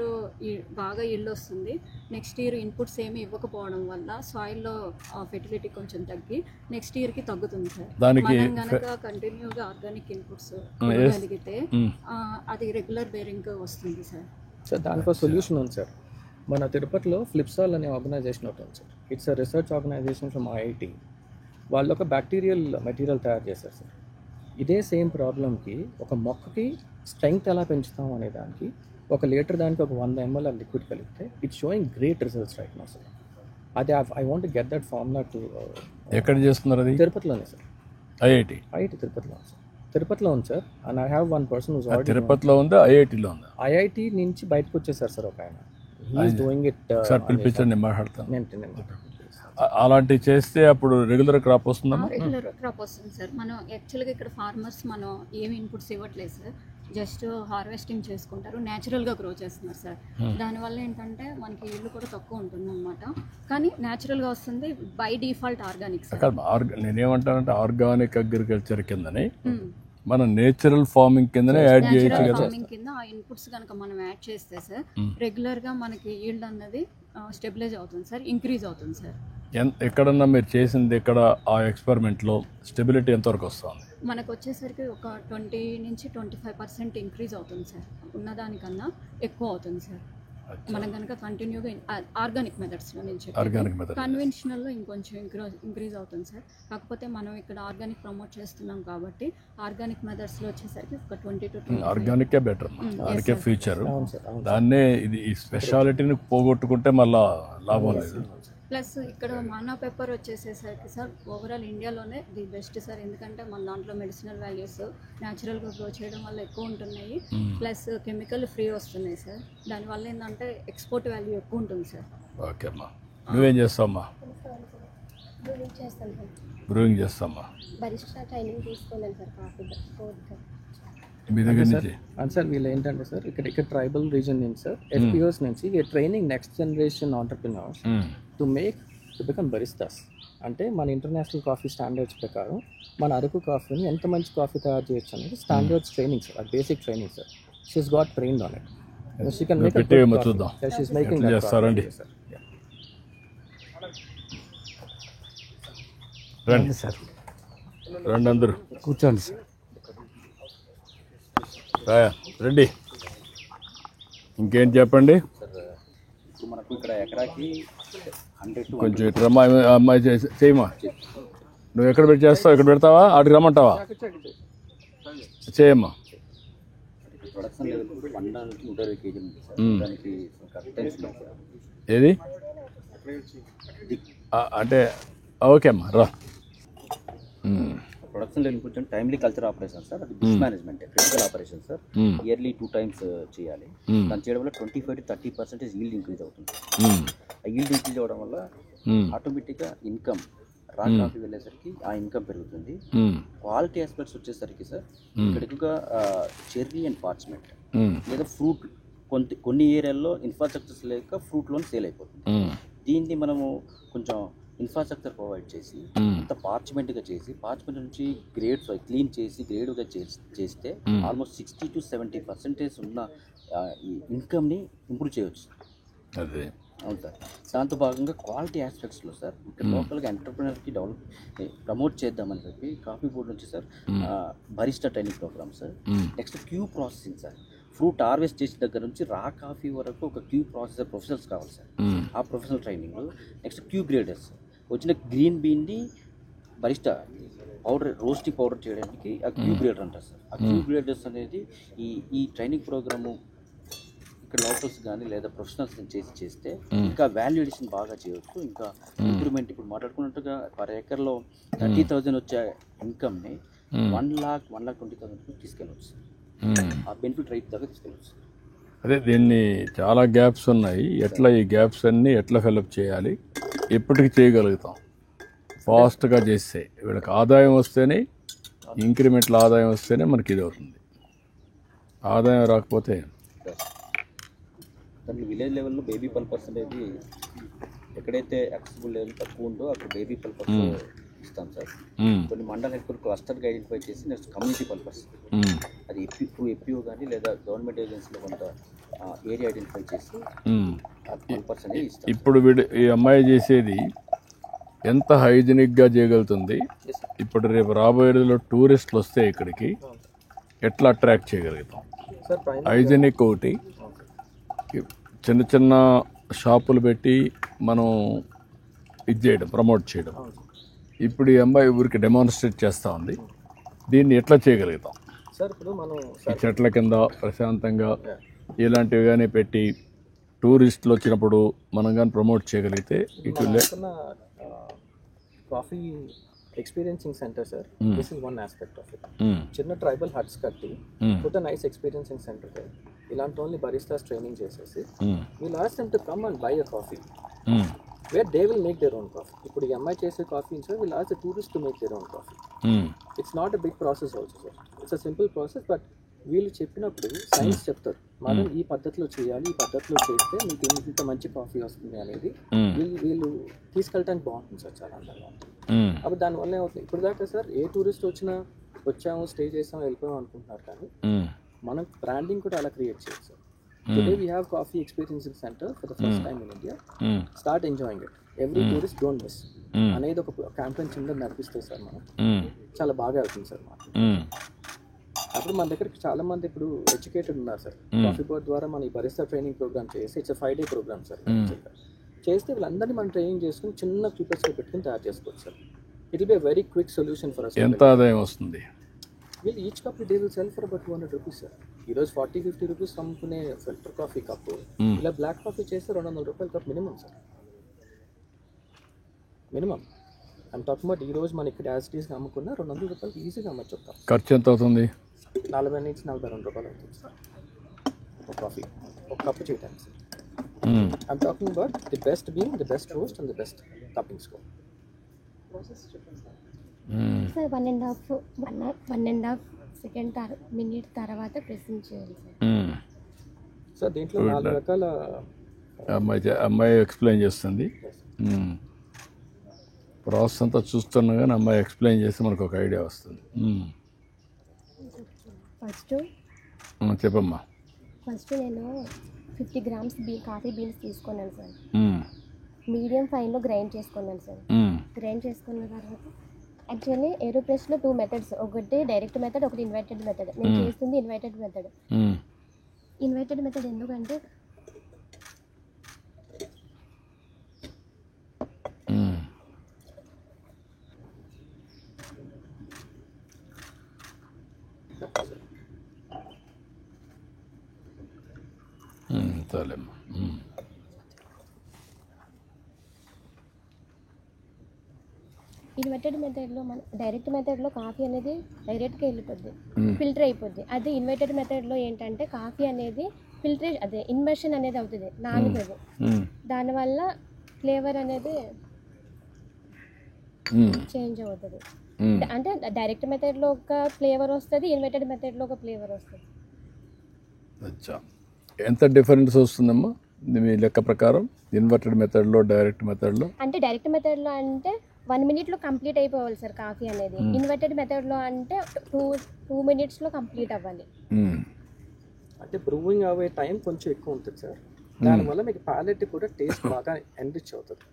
బాగా ఇల్లు వస్తుంది, నెక్స్ట్ ఇయర్ ఇన్పుట్స్ ఏమి ఇవ్వకపోవడం వల్ల సాయిల్లో ఫెర్టిలిటీ కొంచెం తగ్గి నెక్స్ట్ ఇయర్కి తగ్గుతుంది సార్. మనం కనుక కంటిన్యూగా ఆర్గానిక్ ఇన్పుట్స్ కలిగితే అది రెగ్యులర్ బేరింగ్ వస్తుంది సార్. సార్ దానికో సొల్యూషన్ ఉంది సార్. మన తిరుపతిలో ఫ్లిప్సాల్ అనే ఆర్గనైజేషన్ ఒకటి ఉంది sir. It's a research organization from IIT. వాళ్ళు ఒక బ్యాక్టీరియల్ మెటీరియల్ తయారు చేశారు సార్. ఇదే సేమ్ ప్రాబ్లంకి ఒక మొక్కకి స్ట్రెంగ్త్ ఎలా పెంచుతాం అనే దానికి 1 లీటర్ దానికి ఒక 100 ml లిక్విడ్ కలిపితే it's showing great results right now sir. అది I want get that formula to. ఎక్కడ చేస్తున్నారు అది? తిరుపతిలోనే సార్. IIT తిరుపతిలో ఉంది సార్. తిరుపతిలో ఉంది sir. And I have 1 person who's already. తిరుపతిలో ఉందా, IITలో ఉందా? IIT నుంచి బయటకు వచ్చేసారు సార్ ఒక ఆయన. He's doing it. సార్ పిలిపించండి, నేను మాట్లాడతాను. నేను అలాంటివి చేస్తే అప్పుడు రెగ్యులర్ క్రాప్ వస్తుందమ్మా? రెగ్యులర్ క్రాప్ వస్తుంది సార్. మనం యాక్చువల్గా ఇక్కడ ఫార్మర్స్ మనం ఏమి ఇన్పుట్స్ ఇవ్వట్లేదు సార్. జస్ట్ హార్వెస్టింగ్ చేసుకుంటారు, న్యాచురల్గా గ్రో చేస్తున్నారు సార్. దానివల్ల ఏంటంటే మనకి ఇల్లు కూడా తక్కువ ఉంటుంది అనమాట, కానీ న్యాచురల్గా వస్తుంది. By default organic sir. నేనేమంటానంటే ఆర్గానిక్ అగ్రికల్చర్ కిందనే మన నేచురల్ ఫార్మింగ్ కిందనే యాడ్ చేయొచ్చు కదా. ఫార్మింగ్ కింద ఆ ఇన్పుట్స్ కనుక మనం యాడ్ చేస్తే సార్ రెగ్యులర్గా మనకి ఈల్డ్ అన్నది స్టెబిలైజ్ అవుతుంది సార్, ఇంక్రీజ్ అవుతుంది సార్. ఎక్కడన్నా మీరు చేసింది ఇక్కడ ఆ ఎక్స్పెరిమెంట్లో స్టెబిలిటీ ఎంతవరకు వస్తుంది? మనకు వచ్చేసరికి ఒక 20 నుంచి 25% ఇంక్రీజ్ అవుతుంది సార్, ఉన్నదానికన్నా ఎక్కువ అవుతుంది సార్. మనం కనుక కంటిన్యూగా ఆర్గానిక్ మెథడ్స్లో నుంచి కన్వెన్షనల్లో ఇంకొంచెం ఇంక్రీజ్ అవుతుంది సార్. కాకపోతే మనం ఇక్కడ ఆర్గానిక్ ప్రమోట్ చేస్తున్నాం కాబట్టి ఆర్గానిక్ మెథడ్స్లో వచ్చేసరికి ఒక 20 to 25. ఆర్గానికే బెటర్, ఆర్గానికే ఫ్యూచర్. దాన్నే ఇది ఈ స్పెషాలిటీని పోగొట్టుకుంటే మళ్ళా లాభం లేదు. ప్లస్ ఇక్కడ మానా పెప్పర్ వచ్చేసేసరికి సార్ ఓవరాల్ ఇండియాలోనే ది బెస్ట్ సార్. ఎందుకంటే మన దాంట్లో మెడిసినల్ వాల్యూస్ న్యాచురల్గా గ్రో చేయడం వల్ల ఎక్కువ ఉంటున్నాయి, ప్లస్ కెమికల్ ఫ్రీ వస్తున్నాయి సార్. దానివల్ల ఏంటంటే ఎక్స్పోర్ట్ వాల్యూ ఎక్కువ ఉంటుంది సార్. ఓకే అమ్మా, నువ్వేం చేస్తావమ్మా? బ్రూయింగ్ చేస్తామా? బరిస్టా ట్రైనింగ్ తీసుకోలేదు సార్, కాఫీ మీ దగ్గర నుంచి. అండ్ సార్ వీళ్ళు ఏంటంటే సార్ ఇక్కడ ట్రైబల్ రీజన్ నుంచి సార్ ఎఫ్పిఓస్ నుంచి training next generation entrepreneurs to become baristas. అంటే మన ఇంటర్నేషనల్ కాఫీ స్టాండర్డ్స్ ప్రకారం మన అరకు కాఫీని ఎంత మంచి కాఫీ తయారు చేయొచ్చు అనేది స్టాండర్డ్స్ ట్రైనింగ్ సార్, అది basic training sir. She's got trained on it. She can make చూద్దాం షీస్ మేకింగ్ దట్ చేస్తారండి. రండి సార్, రండి అందరూ కూర్చోండి సార్. రెడ్డి ఇంకేం చెప్పండి. మనకు ఇక్కడ ఎకరాకి 100 కొంచెం ఇటు రమ్మా, అమ్మాయి చేయమా. నువ్వు ఎక్కడ పెట్టి చేస్తావు? ఇక్కడ పెడతావా? అటుకు రమ్మంటావా? చేయమ్మా. ప్రొడక్షన్ లెవెల్ 120 కేజీలు ఉంది సార్. దానికి ఏది అంటే ఓకే అమ్మా రా. ప్రొడక్షన్ లెవెల్ కొంచెం టైమ్లీ కల్చర్ ఆపరేషన్ సార్, అది బిస్ management critical operation sir. Yearly 2 times చేయాలి. దాన్ని చేయడం వల్ల 25 to 30% ఈల్డ్ ఇంక్రీజ్ అవుతుంది. ఆ ఈల్డ్ ఇంక్రీజ్ అవ్వడం వల్ల ఆటోమేటిక్గా ఇన్కమ్ రా కాఫీ వెళ్ళేసరికి ఆ ఇన్కమ్ పెరుగుతుంది. క్వాలిటీ ఆస్పెక్ట్స్ వచ్చేసరికి సార్ ఇక్కడ ఎక్కువగా చెర్రీ అండ్ పార్చ్మెంట్ లేదా ఫ్రూట్ కొన్ని ఏరియాల్లో ఇన్ఫ్రాస్ట్రక్చర్స్ లేక ఫ్రూట్ లోన్ సేల్ అయిపోతుంది. దీన్ని మనము కొంచెం ఇన్ఫ్రాస్ట్రక్చర్ ప్రొవైడ్ చేసి అంత పార్చ్మెంట్గా చేసి పార్చ్మెంట్ నుంచి గ్రేడ్స్ క్లీన్ చేసి గ్రేడ్గా చేస్తే ఆల్మోస్ట్ 60 to 70% ఉన్న ఈ ఇన్కమ్ని ఇంప్రూవ్ చేయవచ్చు. అదే అవును సార్. దాంతో భాగంగా క్వాలిటీ ఆస్పెక్ట్స్లో సార్ ఇక్కడ లోకల్గా ఎంటర్ప్రినర్కి ప్రమోట్ చేద్దామని చెప్పి కాఫీ బోర్డ్ నుంచి sir barista training programme sir. Next Q processing sir, fruit harvest చేసిన దగ్గర నుంచి రా కాఫీ వరకు ఒక క్యూ ప్రాసెసర్ ప్రొఫెషనల్స్ కావాలి సార్. ఆ professional training. Next Q graders వచ్చిన గ్రీన్ బీన్ని బరిస్టా పౌడర్ రోస్టింగ్ పౌడర్ చేయడానికి ఆ క్యూ గ్రేడర్ అంటారు సార్. ఆ క్యూ గ్రేడర్స్ అనేది ఈ ట్రైనింగ్ ప్రోగ్రాము ఇక్కడ లోకల్స్ కానీ లేదా ప్రొఫెషనల్స్ చేస్తే ఇంకా వాల్యూ ఎడిషన్ బాగా చేయవచ్చు. ఇంకా ఇంప్రూవ్మెంట్ ఇప్పుడు మాట్లాడుకున్నట్టుగా పర్ ఎకర్లో 30,000 వచ్చే ఇన్కమ్ని 1,20,000 తీసుకెళ్ళవచ్చు. ఆ బెనిఫిట్ రైట్ దాకా తీసుకెళ్ళవచ్చు. అదే దీన్ని చాలా గ్యాప్స్ ఉన్నాయి. ఎట్లా ఈ గ్యాప్స్ అన్నీ ఎట్లా ఫిల్అప్ చేయాలి, ఎప్పటికి చేయగలుగుతాం? ఫాస్ట్గా చేస్తే వీళ్ళకి ఆదాయం వస్తేనే, ఇంక్రిమెంట్ల ఆదాయం వస్తేనే మనకి ఇది అవుతుంది. ఆదాయం రాకపోతే దాంట్లో విలేజ్ లెవెల్లో బేబీ పల్పర్స్ అనేది ఎక్కడైతే యాక్సెసిబుల్ లెవెల్ తక్కువ ఉందో అక్కడ బేబీ పల్పర్స్ ఇస్తాం సార్. కొన్ని మండల హెడ్ క్లస్టర్గా ఐడెంటిఫై చేసి నెక్స్ట్ కమ్యూనిటీ పల్పర్స్ అది ఎఫ్పిఓ కానీ లేదా గవర్నమెంట్ ఏజెన్సీలో కొంత ఏరియా ఐడెంటిఫై చేసి పల్పర్స్ అనేది ఇస్తాం. ఇప్పుడు ఈ అమ్మాయి చేసేది ఎంత హైజీనిక్గా చేయగలుగుతుంది? ఇప్పుడు రేపు రాబోయే రోజుల్లో టూరిస్టులు వస్తే ఇక్కడికి ఎట్లా అట్రాక్ట్ చేయగలుగుతాం? హైజీనిక్ ఒకటి, చిన్న చిన్న షాపులు పెట్టి మనం ఇది చేయడం, ప్రమోట్ చేయడం. ఇప్పుడు ఈ అమ్మాయి ఊరికి డెమాన్స్ట్రేట్ చేస్తూ ఉంది. దీన్ని ఎట్లా చేయగలుగుతాం సార్? ఇప్పుడు మనం ఈ చెట్ల కింద ప్రశాంతంగా ఇలాంటివి కానీ పెట్టి టూరిస్టులు వచ్చినప్పుడు మనం కానీ ప్రమోట్ చేయగలిగితే ఇటు coffee experiencing centre sir, this is one aspect of it. చిన్న ట్రైబల్ హట్స్ కట్టి put nice experiencing centre there. ఇలాంటి ఓన్లీ బరిస్టాస్ ట్రైనింగ్ చేసేసి we'll ask them to come and buy a coffee where they will make their own coffee. ఇప్పుడు ఈ అమ్మాయి చేసే coffee sir will ask the tourist to make their own coffee. It's not a big process also sir, it's a simple process, but వీళ్ళు చెప్పినప్పుడు science చెప్తారు మనం ఈ పద్ధతిలో చేయాలి, ఈ పద్ధతిలో చేస్తే మీకు ఇంత మంచి కాఫీ వస్తుంది అనేది వీళ్ళు తీసుకెళ్ళడానికి బాగుంటుంది సార్, చాలా అందంగా ఉంటుంది. అప్పుడు దానివల్ల ఏమవుతుంది, ఇప్పుడు దాకా సార్ ఏ టూరిస్ట్ వచ్చాము స్టే చేసాము వెళ్ళిపోయాం అనుకుంటున్నారు, కానీ మనం బ్రాండింగ్ కూడా అలా క్రియేట్ చేయొచ్చు sir. Today we have coffee experiencing centre for the first time in India. Start enjoying it, every tourist don't miss అనేది ఒక క్యాంపెయిన్ కింద నడిపిస్తే సార్ మనం చాలా బాగా అవుతుంది సార్ మాకు. అప్పుడు మన దగ్గర చాలా మంది ఇప్పుడు ఎడ్యుకేటెడ్ ఉన్నారు సార్. కాఫీ బోర్డ్ ద్వారా మన ఈ బరిస్టా ట్రైనింగ్ ప్రోగ్రామ్ చేసి ఇట్స్ 5 day ప్రోగ్రామ్ సార్. చేస్తే వీళ్ళందరినీ మనం ట్రైనింగ్ చేసుకుని చిన్న పీపర్స్లో పెట్టుకుని తయారు చేసుకోవచ్చు sir. It will be very quick solution for us. ఎంత ఆదాయం వస్తుంది? వీళ్ళు each cup they will sell for about 200 rupees sir. ఈరోజు 40-50 రూపీస్ అమ్ముకునే ఫిల్టర్ కాఫీ కప్పు ఇలా బ్లాక్ కాఫీ చేస్తే 200 రూపాయల cup minimum sir, minimum. I'm talking about ఈ రోజు మన ఇక్కడ యాసిటీస్గా అమ్ముకున్న 200 రూపాయలకి ఈజీగా అమ్మచ్చు. ఖర్చు ఎంత అవుతుంది? 40 నుంచి 42 రూపాయలు అవుతుంది సార్ ఒక కాఫీ, ఒక కప్పు చేయడానికి sir. I'm talking about the best bean, the best roast and the best cupping score. Sir 1.5 second minute తర్వాత ప్రెసింగ్ చేయాలి సార్. దీంట్లో 4 రకాల అమ్మాయి ఎక్స్ప్లెయిన్ చేస్తుంది. ప్రాసెస్ అంతా చూస్తున్నా కానీ అమ్మాయి ఎక్స్ప్లెయిన్ చేస్తే మనకు ఒక ఐడియా వస్తుంది. చెప్పమ్మా. ఫస్ట్ నేను 50 grams కాఫీ బీన్స్ తీసుకున్నాను సార్. మీడియం ఫైన్లో గ్రైండ్ చేసుకున్నాను సార్. గ్రైండ్ చేసుకున్న తర్వాత యాక్చువల్లీ ఏరోప్రెస్లో 2 methods, ఒకటి డైరెక్ట్ మెథడ్, ఒకటి ఇన్వర్టెడ్ మెథడ్. నేను చేస్తుంది ఇన్వర్టెడ్ మెథడ్. ఇన్వర్టెడ్ మెథడ్ ఎందుకంటే చాలేమ్మా. ఇన్వర్టెడ్ మెథడ్లో మన డైరెక్ట్ మెథడ్లో కాఫీ అనేది డైరెక్ట్గా వెళ్ళిపోద్ది, ఫిల్టర్ అయిపోద్ది. అదే ఇన్వర్టెడ్ మెథడ్లో ఏంటంటే కాఫీ అనేది ఫిల్టరేషన్, అదే ఇన్వర్షన్ అనేది అవుతుంది, నానుతుంది. దానివల్ల ఫ్లేవర్ అనేది చేంజ్ అవుతుంది. అంటే డైరెక్ట్ మెథడ్లో ఒక ఫ్లేవర్ వస్తుంది, ఇన్వర్టెడ్ మెథడ్లో ఒక ఫ్లేవర్ వస్తుంది. ఎంత డిఫరెన్స్ వస్తుందమ్మా మీ లెక్క ప్రకారం ఇన్వర్టెడ్ మెథడ్లో డైరెక్ట్ మెథడ్లో? అంటే డైరెక్ట్ మెథడ్లో అంటే 1 minute కంప్లీట్ అయిపోవాలి సార్ కాఫీ అనేది. ఇన్వర్టెడ్ మెథడ్లో అంటే 2 minutes కంప్లీట్ అవ్వాలి. అంటే బ్రూవింగ్ అవ్వే టైం కొంచెం ఎక్కువ ఉంటుంది సార్. దానివల్ల మీకు ప్యాలెట్ కూడా టేస్ట్ బాగా ఎన్రిచ్ అవుతుంది.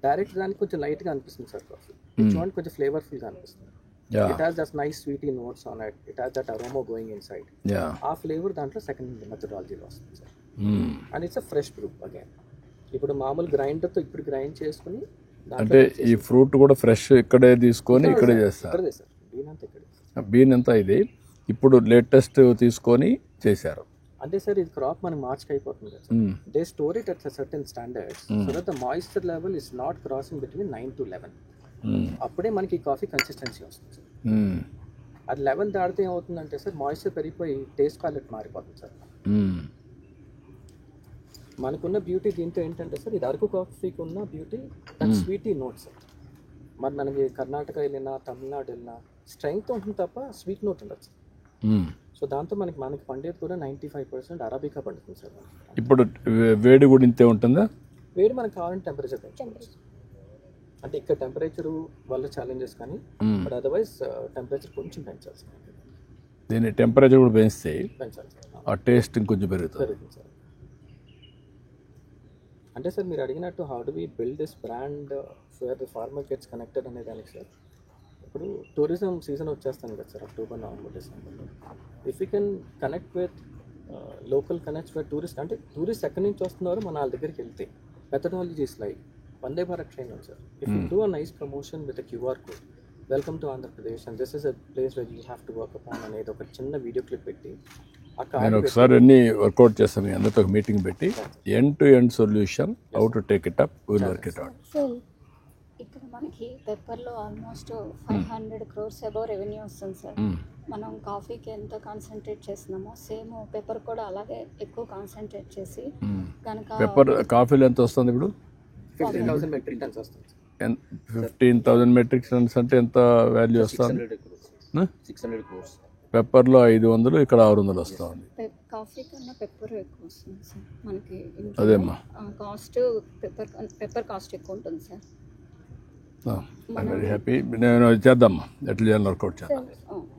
డైరెక్ట్ దానికి కొంచెం లైట్గా అనిపిస్తుంది సార్ కాఫీ. చూడండి కొంచెం ఫ్లేవర్ఫుల్గా అనిపిస్తుంది. It has that nice sweety notes on it. It has that aroma going inside. ఆ ఫ్లేవర్ దాంట్లో సెకండ్ మెథడాలజీలో వస్తుంది sir. And it's a fresh brew again. ఇప్పుడు మామూలు గ్రైండర్తో ఇప్పుడు గ్రైండ్ చేసుకుని అంటే ఈ ఫ్రూట్ కూడా ఫ్రెష్ ఇక్కడే తీసుకొని ఇక్కడే చేస్తారు. బీన్ అంతా ఇది ఇప్పుడు లేటెస్ట్ తీసుకొని చేశారు. అంటే సార్ ఇది క్రాప్ మనకి మార్చ్కి అయిపోతుంది కదా sir. They store it at certain standards so that the moisture level is not crossing between 9 to 11. అప్పుడే మనకి కాఫీ కన్సిస్టెన్సీ వస్తుంది సార్. అది 11 దాటితే ఏమవుతుందంటే సార్ మాయిశ్చర్ పెరిగిపోయి టేస్ట్ ప్యాలెట్ మారిపోతుంది సార్. మనకున్న బ్యూటీ దీంతో ఏంటంటే సార్, ఇది అరకు కాఫీకి ఉన్న beauty that sweety note sir. మరి మనకి కర్ణాటక వెళ్ళినా తమిళనాడు వెళ్ళినా స్ట్రెంగ్త్ ఉంటుంది తప్ప స్వీట్ నోట్ ఉండదు. సో దాంతో మనకి పండేది కూడా 95% అరాబికా పండుతుంది సార్. ఇప్పుడు వేడి కూడా ఇంతే ఉంటుందా? వేడి మనకు కావాలంటే టెంపరేచర్ పెంచుకోవచ్చు. అంటే ఇక్కడ టెంపరేచర్ వల్ల ఛాలెంజెస్ కానీ బట్ అదర్వైజ్ టెంపరేచర్ కొంచెం పెంచాలి సార్. దీన్ని టెంపరేచర్ కూడా పెంచితే పెంచాలి సార్. ఆ టేస్ట్ ఇంకొంచెం పెరుగుతుంది సార్. అంటే సార్ మీరు అడిగినట్టు how do we build this brand where the farmer gets connected అనే దానికి సార్, ఇప్పుడు టూరిజం సీజన్ వచ్చేస్తాను కదా sir, October, November, December. If you can connect with local connects with tourist, అంటే టూరిస్ట్ ఎక్కడి నుంచి వస్తున్నారో మన వాళ్ళ దగ్గరికి వెళ్తే methodologies like Vande Bharat train ఉంది sir. If you do a nice promotion with a QR code, welcome to Andhra Pradesh and this is a place where you have to work upon అనేది ఒక చిన్న వీడియో క్లిప్ పెట్టి నేను ఒకసారి అన్ని వర్కౌట్ చేస్తాను. అందరితో ఒక మీటింగ్ పెట్టి end to end solution how to take it up, will work it out. ఇక్కడ మనకి పెప్పర్లో ఆల్మోస్ట్ 500 crores అబౌవ్ రెవెన్యూ వస్తుంది సార్. మనం కాఫీకి ఎంత కాన్సన్ట్రేట్ చేస్తున్నామో సేమ్ పెప్పర్ కూడా అలాగే ఎక్కువ కాన్సన్ట్రేట్ చేసి కనుక పెప్పర్ కాఫీలో ఎంత వస్తుంది ఇప్పుడు? 15,000 మెట్రిక్ టన్స్ వస్తుంది. 15,000 మెట్రిక్ టన్స్ అంటే ఎంత వాల్యూ వస్తుంది? 600 crores పెప్పర్లో 500, ఇక్కడ 600 వస్తూ ఉంది. కాఫీ కన్నా పెప్పర్ ఎక్కువ వస్తుంది సార్ మనకి. అదేమ్మా కాస్ట్ పెప్పర్ కాస్ట్ ఎక్కువ ఉంటుంది సార్. Very happy. నేను చేద్దామా, ఎట్లా చేయాలని వర్కౌట్ చేద్దాం.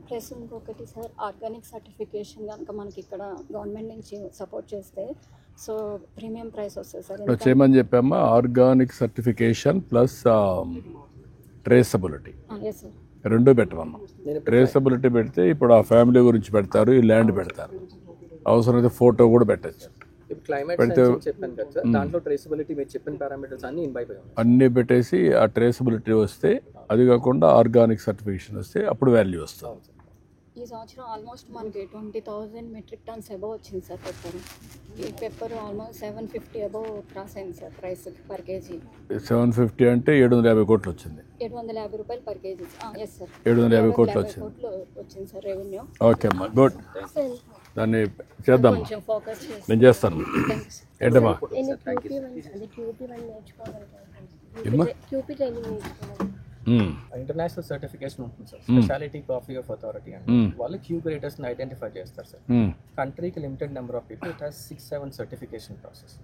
ప్లస్ ఇంకొకటి సార్, ఆర్గానిక్ సర్టిఫికేషన్ కనుక మనకి ఇక్కడ గవర్నమెంట్ నుంచి సపోర్ట్ చేస్తే సో ప్రీమియం ప్రైస్ వస్తుంది సార్. చేయమని చెప్పామా, organic certification plus traceability yes sir, రెండు పెట్టమమ్మా. ట్రేసబిలిటీ పెడితే ఇప్పుడు ఆ ఫ్యామిలీ గురించి పెడతారు, ఈ ల్యాండ్ పెడతారు, అవసరమైతే ఫోటో కూడా పెట్టచ్చు. క్లైమేట్ చెప్పాను కదా సార్, దాంట్లో ట్రేసబిలిటీ మీరు చెప్పిన పారామీటర్స్ అన్ని ఇన్వైట్ అయ్యాయి. అన్నీ పెట్టేసి ఆ ట్రేసబిలిటీ వస్తే, అది కాకుండా ఆర్గానిక్ సర్టిఫికేషన్ వస్తే అప్పుడు వాల్యూ వస్తుంది. ఈ సంవత్సరం ఆల్మోస్ట్ మనకి 20,000 మెట్రిక్ టన్స్ అబవ్ వచ్చింది సార్ పెప్పర్. ఈ పెప్పర్ ఆల్మోస్ట్ 750 అబవ్ క్రాస్ అయింది సార్ ప్రైస్ పర్ కేజీ. 750 అంటే 750 కోట్లు వచ్చింది. 750 రూపాయలు పర్ కేజీ. ఎస్ సార్, 750 కోట్లు వచ్చింది. వచ్చింది సార్ రెవెన్యూ. ఓకే అమ్మా, గుడ్. దాన్ని చేద్దాం, కొంచెం ఫోకస్ చేసి నేను చేస్తాను. ఏంటమ్మా ఇంటర్నేషనల్ సర్టిఫికేషన్ ఉంటుంది sir, speciality coffee of authority అని. వాళ్ళు క్యూ గ్రేటర్స్ ని ఐడెంటిఫై చేస్తారు సార్. కంట్రీకి limited number of people, it has 6-7 certification process.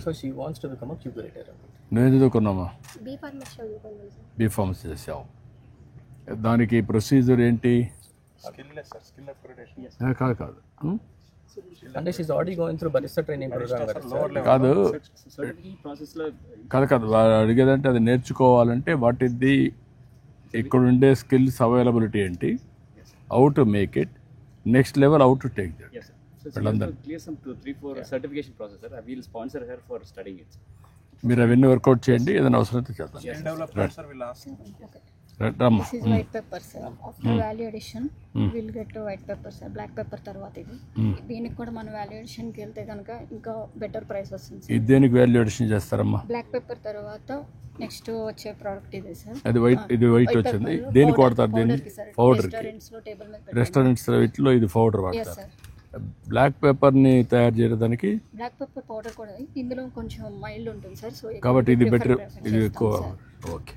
So she wants to become a Q grader. నేను చదువుకున్నామా, బీ ఫార్మసీ చదువుకున్నాను సార్. బీ ఫార్మసీ చేసావు. దానికి ప్రొసీజర్ ఏంటి? కాదు అంటే she's already going through barista training programme కాదు కాదు కాదు అడిగేదంటే అది నేర్చుకోవాలంటే వాట్ ఇస్ ది ఇక్కడ ఉండే స్కిల్స్ అవైలబిలిటీ ఏంటి, how to make it, next level how to take that. మీరు అవన్నీ వర్కౌట్ చేయండి, ఏదైనా అవసరమైతే చేద్దాం. This is white pepper sir. After value addition we'll get to white pepper sir. Black pepper తర్వాత ఇది దీనికి కూడా మన వాల్యూ అడిషన్ కి వెళ్తే కనుక ఇంకా బెటర్ ప్రైస్ వస్తుంది. ఇది దేనికి వాల్యూ అడిషన్ చేస్తారమ్మా? బ్లాక్ పెప్పర్ తర్వాత నెక్స్ట్ వచ్చే ప్రోడక్ట్ ఇది సార్. అది వైట్, ఇది వైట్ వచ్చింది. దేనికి వాడతారు దీన్ని? పౌడర్. రెస్టారెంట్స్ వీటిలో ఇది పౌడర్ వాడతారు. బ్లాక్ పెప్పర్ ని తయారు చేయడానికి బ్లాక్ పెప్పర్ పౌడర్ కూడా ఇందులో కొంచెం మైల్డ్ ఉంటుంది సార్. సో కాబట్టి ఇది బెటర్, ఇది ఎక్కువ. ఓకే,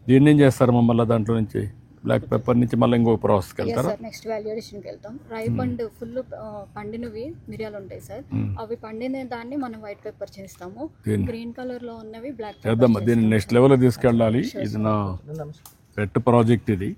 దీన్ని ఏం చేస్తారు మమ్మల్ని దాంట్లో నుంచి బ్లాక్ పెప్పర్ నుంచి మళ్ళీ ఇంకొక ప్రాసెస్కి వెళ్తారా? నెక్స్ట్ వాల్యూ అడిషన్కి వెళ్తాం. రైప్ అండ్ ఫుల్ పండినవి మిరియాలు ఉంటాయి సార్, అవి పండిన దాన్ని మనం వైట్ పెప్పర్ చేస్తాము. గ్రీన్ కలర్ లో ఉన్నవి బ్లాక్ చేద్దాం. దీన్ని నెక్స్ట్ లెవెల్ తీసుకెళ్ళాలి. ఇది నా పెట్ ప్రాజెక్ట్ ఇది.